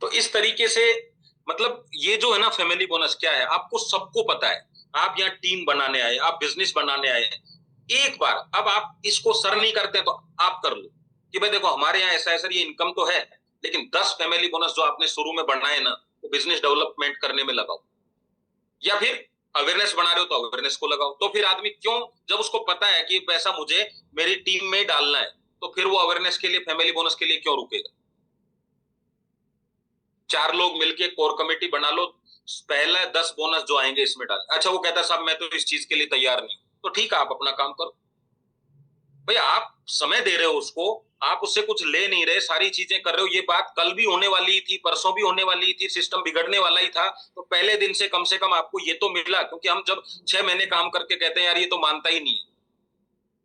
तो इस तरीके से, मतलब ये जो है ना फैमिली बोनस क्या है, आपको सबको पता है। आप यहाँ टीम बनाने आए, आप बिजनेस बनाने आए हैं। एक बार अब आप इसको सर नहीं करते तो आप कर लो कि भाई देखो हमारे यहाँ ऐसा है सर, ये इनकम तो है, लेकिन 10 फैमिली बोनस जो आपने शुरू में बनाए ना, वो बिजनेस डेवलपमेंट करने में लगाओ। या फिर अवेयरनेस बना रहे हो तो अवेयरनेस को लगाओ। तो फिर आदमी क्यों, जब उसको पता है कि पैसा मुझे मेरी टीम में डालना है, तो फिर वो अवेयरनेस के लिए, फैमिली बोनस के लिए क्यों रुकेगा? 4 लोग मिलके कोर कमेटी बना लो, पहला 10 बोनस जो आएंगे इसमें डाल। अच्छा, वो कहता है साहब मैं तो इस चीज के लिए तैयार नहीं, तो ठीक है, आप अपना काम करो। भैया आप समय दे रहे हो उसको, आप उससे कुछ ले नहीं रहे, सारी चीजें कर रहे हो। ये बात कल भी होने वाली थी, परसों भी होने वाली थी, सिस्टम बिगड़ने वाला ही था। तो पहले दिन से कम आपको ये तो मिला, क्योंकि हम जब 6 महीने काम करके कहते हैं यार ये तो मानता ही नहीं है,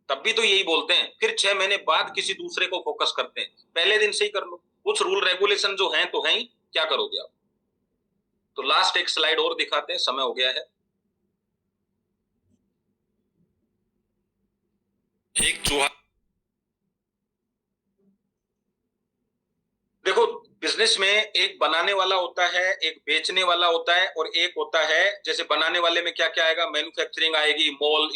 तब भी तो यही बोलते हैं। फिर 6 महीने बाद किसी दूसरे को फोकस करते हैं। पहले दिन से ही कर लो। कुछ रूल रेगुलेशन जो हैं तो हैं ही, क्या करोगे आप? तो लास्ट एक स्लाइड और दिखाते हैं, समय हो गया है। एक चूहा, देखो बिजनेस में एक बनाने वाला होता है, एक बेचने वाला होता है, और एक होता है, जैसे बनाने वाले में क्या क्या आएगा? मैन्युफैक्चरिंग आएगी, मॉल,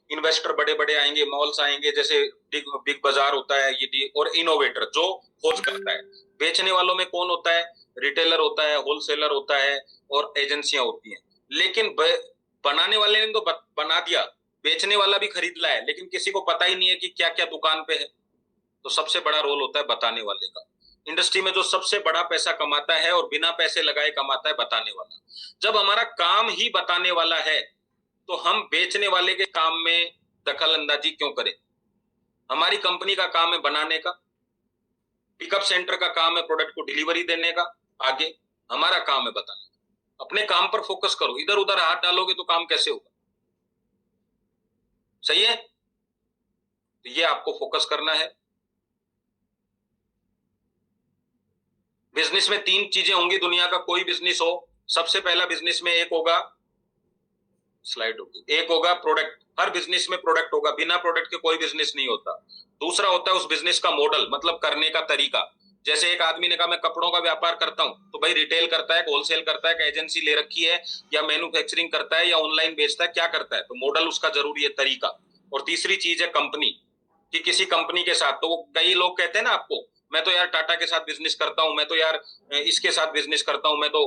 इन्वेस्टर बड़े बड़े आएंगे, मॉल्स आएंगे, जैसे बिग बाजार होता है ये, और इनोवेटर जो खोज करता है। बेचने वालों में कौन होता है? रिटेलर होता है, होलसेलर होता है, और एजेंसियां होती हैं। लेकिन बनाने वाले ने तो बना दिया, बेचने वाला भी खरीद लाया है, लेकिन किसी को पता ही नहीं है कि क्या क्या दुकान पे है। तो सबसे बड़ा रोल होता है बताने वाले का। इंडस्ट्री में जो सबसे बड़ा पैसा कमाता है और बिना पैसे लगाए कमाता है, बताने वाला। जब हमारा काम ही बताने वाला है तो हम बेचने वाले के काम में दखल अंदाजी क्यों करें? हमारी कंपनी का काम है बनाने का, पिकअप सेंटर का काम है प्रोडक्ट को डिलीवरी देने का, आगे हमारा काम है बताने का। अपने काम पर फोकस करो, इधर उधर हाथ डालोगे तो काम कैसे होगा? सही है? तो ये आपको फोकस करना है। बिजनेस में 3 चीजें होंगी, दुनिया का कोई बिजनेस हो। सबसे पहला बिजनेस में एक होगा, स्लाइड होगी, एक होगा प्रोडक्ट। हर बिजनेस में प्रोडक्ट होगा, बिना प्रोडक्ट के कोई बिजनेस नहीं होता। दूसरा होता है उस बिजनेस का मॉडल, मतलब करने का तरीका। जैसे एक आदमी ने कहा मैं कपड़ों का व्यापार करता हूं, तो भाई रिटेल करता है, होलसेल करता है, एजेंसी ले रखी है, या मैन्युफैक्चरिंग करता है, या ऑनलाइन बेचता है, क्या करता है? तो मॉडल उसका जरूरी है, तरीका। और तीसरी चीज है कंपनी, कि किसी कंपनी के साथ, तो वो कई लोग कहते हैं ना आपको, मैं तो यार टाटा के साथ बिजनेस करता हूं, मैं तो यार इसके साथ बिजनेस करता हूं, मैं तो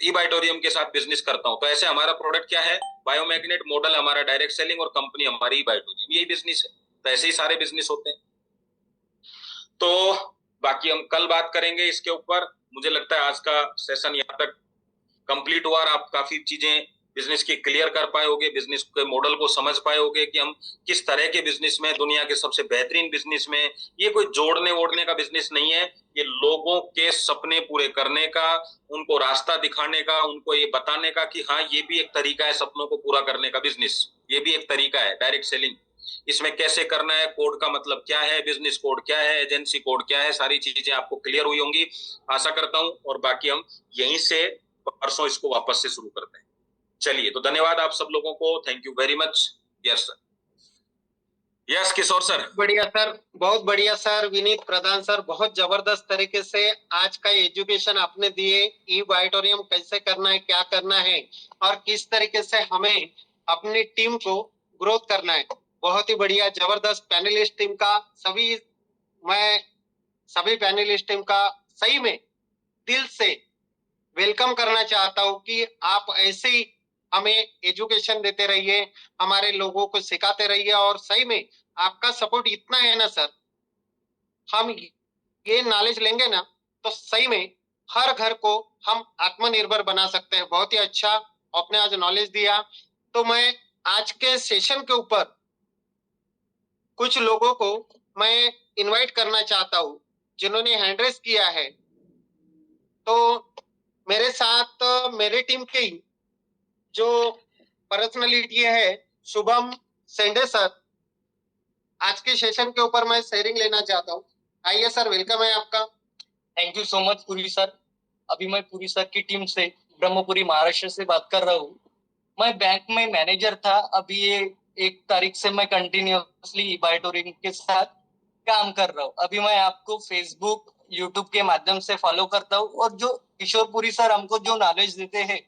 ई बाइटोरियम के साथ बिजनेस करता हूं। तो ऐसे हमारा प्रोडक्ट क्या है? बायोमैग्नेट, मॉडल हमारा डायरेक्ट सेलिंग, और कंपनी हमारी ई बाइटोरियम, यही बिजनेस है। तो ऐसे ही सारे बिजनेस होते हैं। तो बाकी हम कल बात करेंगे इसके ऊपर। मुझे लगता है आज का सेशन यहाँ तक कंप्लीट हुआ और आप काफी चीजें बिजनेस की क्लियर कर पाए होगे, बिजनेस के मॉडल को समझ पाए होगे कि हम किस तरह के बिजनेस में, दुनिया के सबसे बेहतरीन बिजनेस में, ये कोई जोड़ने वोड़ने का बिजनेस नहीं है, ये लोगों के सपने पूरे करने का, उनको रास्ता दिखाने का, उनको ये बताने का कि हाँ ये भी एक तरीका है सपनों को पूरा करने का बिजनेस, ये भी एक तरीका है डायरेक्ट सेलिंग। इसमें कैसे करना है, कोड का मतलब क्या है, बिजनेस कोड क्या है, एजेंसी कोड क्या है, सारी चीजें आपको क्लियर हुई होंगी आशा करता हूं। और बाकी हम यहीं से परसों इसको वापस से शुरू करते हैं। चलिए, तो धन्यवाद आप सब लोगों को, thank you very much. Yes sir, yes Kishore sir. बढ़िया सर, बहुत बढ़िया सर। विनीत प्रधान सर, बहुत जबरदस्त तरीके से आज का एजुकेशन आपने दिए। ई बाइटोरियम कैसे करना है, क्या करना है, और किस तरीके से हमें अपनी टीम को ग्रोथ करना है। बहुत ही बढ़िया, जबरदस्त पैनलिस्ट टीम का मैं सभी पैनलिस्ट टीम का सही में दिल से वेलकम करना चाहता हूं कि आप ऐसे ही हमें एजुकेशन देते रहिए, हमारे लोगों को सिखाते रहिए। और सही में आपका सपोर्ट इतना है ना सर, हम ये नॉलेज लेंगे ना तो सही में हर घर को हम आत्मनिर्भर बना सकते हैं। बहुत ही अच्छा आपने आज नॉलेज दिया। तो मैं आज के सेशन के ऊपर कुछ लोगों को मैं इनवाइट करना चाहता हूं जिन्होंने हैंड रेस किया है। तो मेरे साथ मेरी टीम की जो पर्सनैलिटी है शुभम सेंडे सर, आज के सेशन के ऊपर मैं शेयरिंग लेना चाहता हूँ। आइए सर, वेलकम है आपका। Thank you so much Puri sir. अभी मैं पुरी सर की टीम से ब्रह्मपुरी महाराष्ट्र से बात कर रहा हूँ। मैं बैंक में मैनेजर था, अभी ये 1 तारीख से मैं कंटिन्यूअसली बाइटोरिंग के साथ काम कर रहा हूँ। अभी मैं आपको फेसबुक यूट्यूब के माध्यम से फॉलो करता हूँ, और जो किशोर पुरी सर हमको जो नॉलेज देते हैं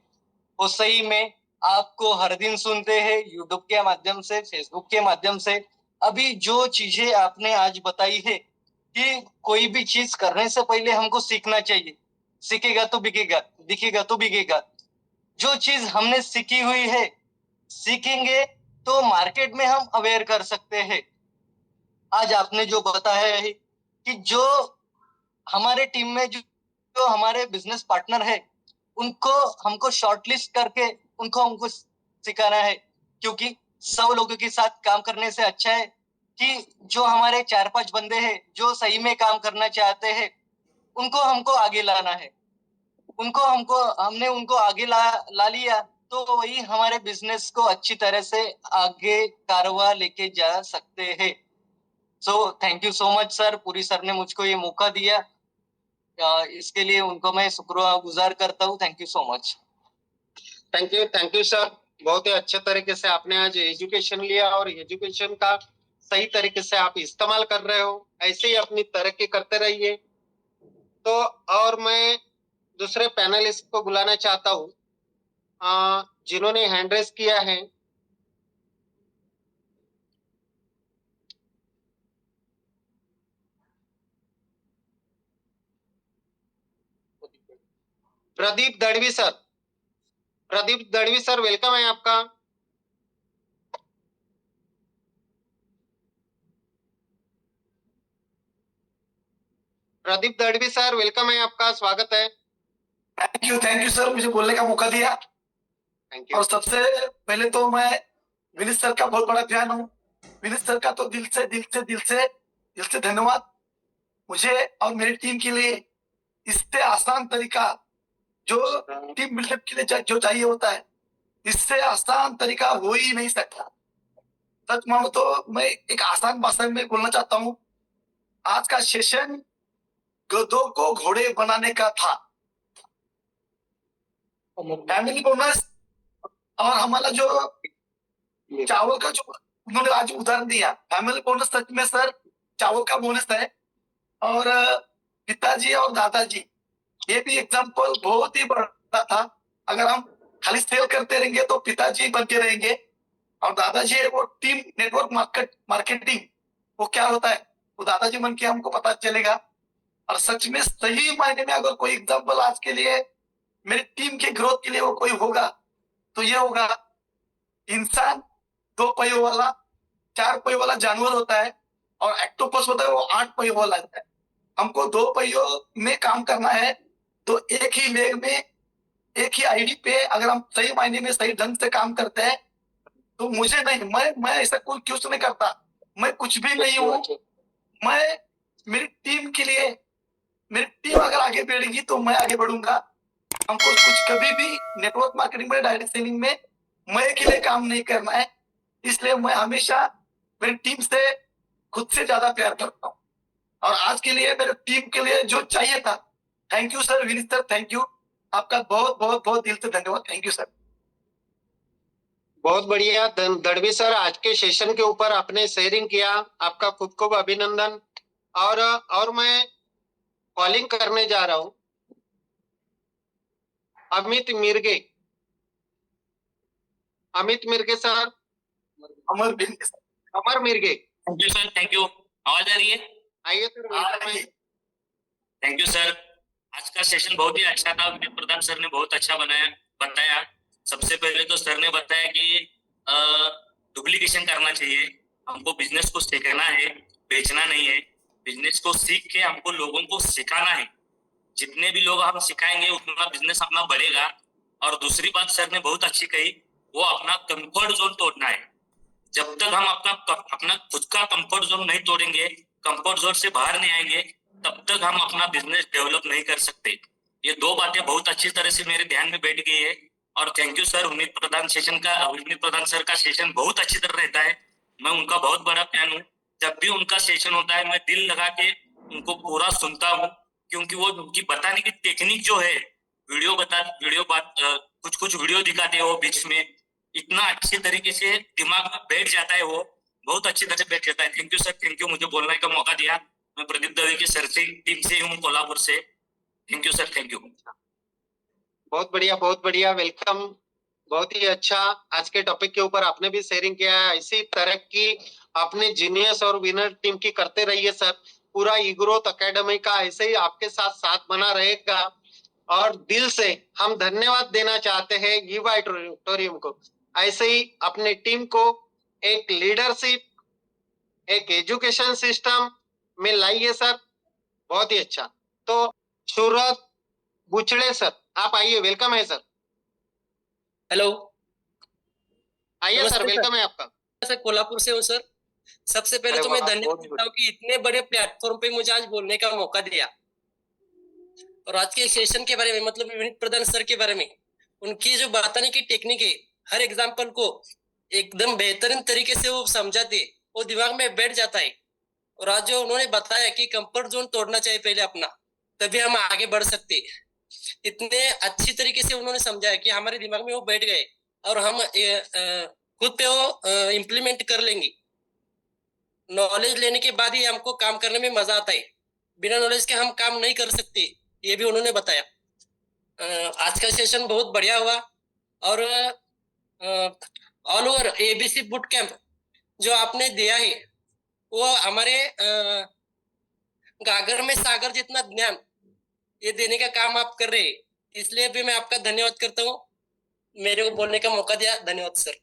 वो सही में आपको हर दिन सुनते हैं, यूट्यूब के माध्यम से, फेसबुक के माध्यम से। अभी जो चीजें आपने आज बताई है कि कोई भी चीज करने से पहले हमको सीखना चाहिए, सीखेगा तो बिकेगा, दिखेगा तो बिकेगा। जो चीज हमने सीखी हुई है, सीखेंगे तो मार्केट में हम अवेयर कर सकते हैं। आज आपने जो बताया है कि जो हमारे टीम में जो हमारे बिजनेस पार्टनर है, उनको हमको शॉर्टलिस्ट करके उनको हमको सिखाना है, क्योंकि 100 लोगों के साथ काम करने से अच्छा है कि जो हमारे 4-5 बंदे हैं जो सही में काम करना चाहते हैं, उनको हमको आगे लाना है। हमने उनको आगे ला लिया तो वही हमारे बिजनेस को अच्छी तरह से आगे कारवा लेके जा सकते हैं। So thank you so much sir, Puri sir ने मुझको ये मौका दिया, इसके लिए उनको मैं शुक्रगुजार करता हूँ। Thank you so much. Thank you sir. बहुत ही अच्छे तरीके से आपने आज एजुकेशन लिया और एजुकेशन का सही तरीके से आप इस्तेमाल कर रहे हो। ऐसे ही अपनी तरक्की करते रहिए। तो और मैं दूसरे पैनलिस्ट को बुलाना चाहता हूँ जिन्होंने हैंड रेस किया है। Pradeep Dadvi sir, Pradeep Dadvi sir, welcome है आपका। प्रदीप दड़वी सर, वेलकम है आपका, स्वागत है। थैंक यू सर, मुझे बोलने का मौका दिया। Thank you. और सबसे पहले तो मैं विनीत सर का बहुत बड़ा फैन हूँ। विनीत सर का तो दिल से धन्यवाद। मुझे और मेरी टीम के लिए इससे आसान तरीका, जो टीम बिल्डअप के लिए जो चाहिए होता है, इससे आसान तरीका हो ही नहीं सकता। सच मानो तो मैं एक आसान भाषा में बोलना चाहता हूँ, आज का सेशन गधों को घोड़े बनाने का था। फैमिली बोनस और हमारा जो चावल का जो उन्होंने आज उदाहरण दिया, फैमिली बोनस सच में सर चावल का बोनस है। और पिताजी और दादाजी, ये भी एग्जाम्पल बहुत ही बड़ा था। अगर हम खाली सेल करते रहेंगे तो पिताजी बन के रहेंगे, और दादाजी है वो टीम नेटवर्क मार्केटिंग, वो क्या होता है वो दादाजी बन के हमको पता चलेगा। और सच में सही मायने में अगर कोई एग्जाम्पल आज के लिए मेरी टीम के ग्रोथ के लिए वो कोई होगा तो ये होगा, इंसान 2 पहियों वाला 4 पहियों वाला जानवर होता है, और एक्टोपस होता है वो 8 पहियों वाला होता है। हमको 2 पहियों में काम करना है, तो एक ही लेग में एक ही आईडी पे अगर हम सही मायने में सही ढंग से काम करते हैं तो मुझे नहीं, मैं ऐसा कोई क्यों नहीं करता, मैं कुछ भी नहीं हूँ। मैं मेरी टीम के लिए, मेरी टीम अगर आगे बढ़ेगी तो मैं आगे बढ़ूंगा। हमको कुछ कभी भी नेटवर्क मार्केटिंग में, डायरेक्ट सेलिंग में मैं के लिए काम नहीं करना है। इसलिए मैं हमेशा मेरी टीम से खुद से ज्यादा प्यार करता हूँ। और आज के लिए मेरे टीम के लिए जो चाहिए था, thank you sir, Vineet sir thank you, आपका बहुत बहुत बहुत दिल से धन्यवाद, थैंक यू सर। बहुत बढ़िया दड़वी सर, आज के सेशन के ऊपर आपने शेयरिंग किया, आपका खूब खूब अभिनंदन। और मैं कॉलिंग करने जा रहा हूँ अमित मिर्गे। अमित मिर्गे सर, अमर बिन Amar Mirge, thank you sir, thank you. आवाज आ रही है? आइए सर, वेलकम है। Thank you sir. आज का सेशन बहुत ही अच्छा था, विनय प्रधान सर ने बहुत अच्छा बताया। सबसे पहले तो सर ने बताया कि डुप्लीकेशन करना चाहिए, हमको बिजनेस को सीखना है, बेचना नहीं है। बिजनेस को सीख के हमको लोगों को सिखाना है, जितने भी लोग हम सिखाएंगे उतना बिजनेस अपना बढ़ेगा। और दूसरी बात सर ने बहुत अच्छी कही, वो अपना कंफर्ट जोन तोड़ना है। जब तक हम अपना खुद का कंफर्ट जोन नहीं तोड़ेंगे, कंफर्ट जोन से बाहर नहीं आएंगे, तब तक हम अपना बिजनेस डेवलप नहीं कर सकते। ये 2 बातें बहुत अच्छी तरह से मेरे ध्यान में बैठ गई है। और thank you sir, Vineet Pradhan sir का सेशन बहुत अच्छी तरह रहता है। मैं उनका बहुत बड़ा फैन हूँ। जब भी उनका सेशन होता है मैं दिल लगा के उनको पूरा सुनता हूँ, क्योंकि वो उनकी बताने की टेक्निक जो है, कुछ वीडियो दिखाते हैं वो बीच में, इतना अच्छी तरीके से दिमाग में बैठ जाता है, वो बहुत अच्छी तरह से बैठ जाता है। Thank you sir, thank you, मुझे बोलने का मौका दिया। मैं प्रदीप दवे की सर से टीम से हूँ, कोल्हापुर से। Thank you sir, thank you. बहुत बढ़िया, वेलकम। बहुत ही अच्छा, आज के टॉपिक के ऊपर आपने भी शेयरिंग किया है। इसी तरह की अपने जीनियस और विनर टीम की करते रहिए सर। पूरा ई ग्रोथ अकेडमी का ऐसे ही आपके साथ साथ बना रहेगा। और दिल से हम धन्यवाद देना चाहते हैं युवा ऑडिटोरियम को। ऐसे ही अपने टीम को एक लीडरशिप, एक एजुकेशन सिस्टम में लाइए सर, बहुत ही अच्छा। तो सूरज बुचड़े सर, आप आइए, वेलकम है सर। हेलो, आइए नमस्ते सर, वेलकम है आपका। सर कोल्हापुर से हूँ सर। सबसे पहले अरे तो मैं वाह, धन्यवाद बहुत देता हूँ कि इतने बड़े प्लेटफॉर्म पे मुझे आज बोलने का मौका दिया। और आज के सेशन के बारे में, मतलब विनीत प्रधान सर के बारे में, उनकी जो बताने की टेक्निक है, हर एग्जाम्पल को एकदम बेहतरीन तरीके से वो समझाते, वो दिमाग में बैठ जाता है। और आज जो उन्होंने बताया कि कंफर्ट जोन तोड़ना चाहिए पहले अपना, तभी हम आगे बढ़ सकते। इतने अच्छी तरीके से उन्होंने समझाया कि हमारे दिमाग में वो बैठ गए और हम खुद पे वो इम्प्लीमेंट कर लेंगे। नॉलेज लेने के बाद ही हमको काम करने में मजा आता है, बिना नॉलेज के हम काम नहीं कर सकते, ये भी उन्होंने बताया। आज का सेशन बहुत बढ़िया हुआ। और all over ABC boot camp जो आपने दिया है, वो हमारे गागर में सागर जितना ज्ञान ये देने का काम आप कर रहे हैं, इसलिए भी मैं आपका धन्यवाद करता हूँ। मेरे को बोलने का मौका दिया, धन्यवाद सर।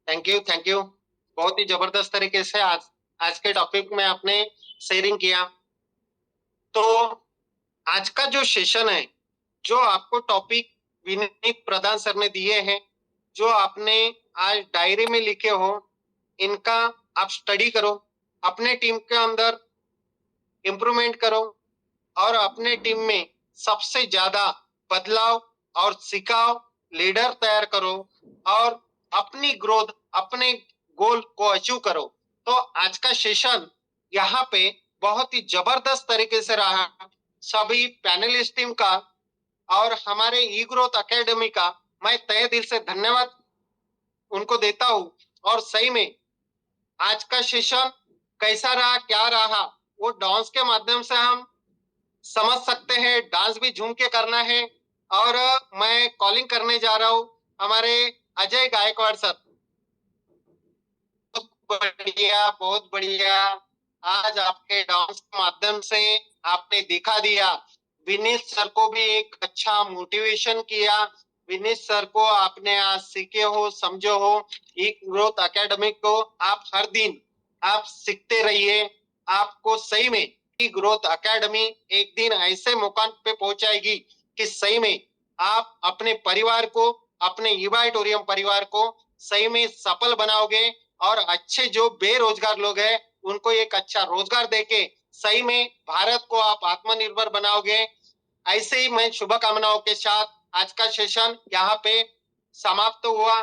Thank you. बहुत ही जबरदस्त तरीके से आज के टॉपिक में आपने शेयरिंग किया। तो आज का जो सेशन है, जो आपको टॉपिक विनीत प्रधान सर ने दिए हैं, जो आपने आज डायरी में लिखे हो, इनका आप स्टडी करो, अपने टीम के अंदर इम्प्रूवमेंट करो और अपने टीम में सबसे ज्यादा बदलाव और सिखाओ लीडर तैयार करो। और अपनी ग्रोथ, अपने गोल को अचीव करो। तो आज का सेशन यहाँ पे बहुत ही जबरदस्त तरीके से रहा। सभी पैनलिस्ट टीम का और हमारे ई ग्रोथ अकेडमी का मैं तहे दिल से धन्यवाद उनको देता हूँ। और सही में आज का सेशन कैसा रहा, क्या रहा, वो डांस के माध्यम से हम समझ सकते हैं। डांस भी झूम के करना है। और मैं कॉलिंग करने जा रहा हूँ हमारे अजय गायकवाड़ सर। बहुत बढ़िया। आज आपके डांस के माध्यम से आपने दिखा दिया। विनीत सर को भी एक अच्छा मोटिवेशन किया। विनीत सर को आपने आज सीखे हो, समझे हो। ई ग्रोथ एकेडमी को आप हर दिन आप सीखते रहिए। आपको सही में ई ग्रोथ एकेडमी एक दिन ऐसे मुकाम पे पहुंचाएगी कि सही में आप अपने परिवार को, अपने ईवाइटोरियम परिवार को सही में सफल बनाओगे। और अच्छे जो बेरोजगार लोग हैं उनको एक अच्छा रोजगार देके सही में भारत को आप आत्मनिर्भर बनाओगे। ऐसे ही मैं शुभकामनाओं के साथ आज का सेशन यहाँ पे समाप्त हुआ।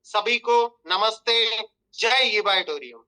सभी को नमस्ते। जय ईवाइटोरियम।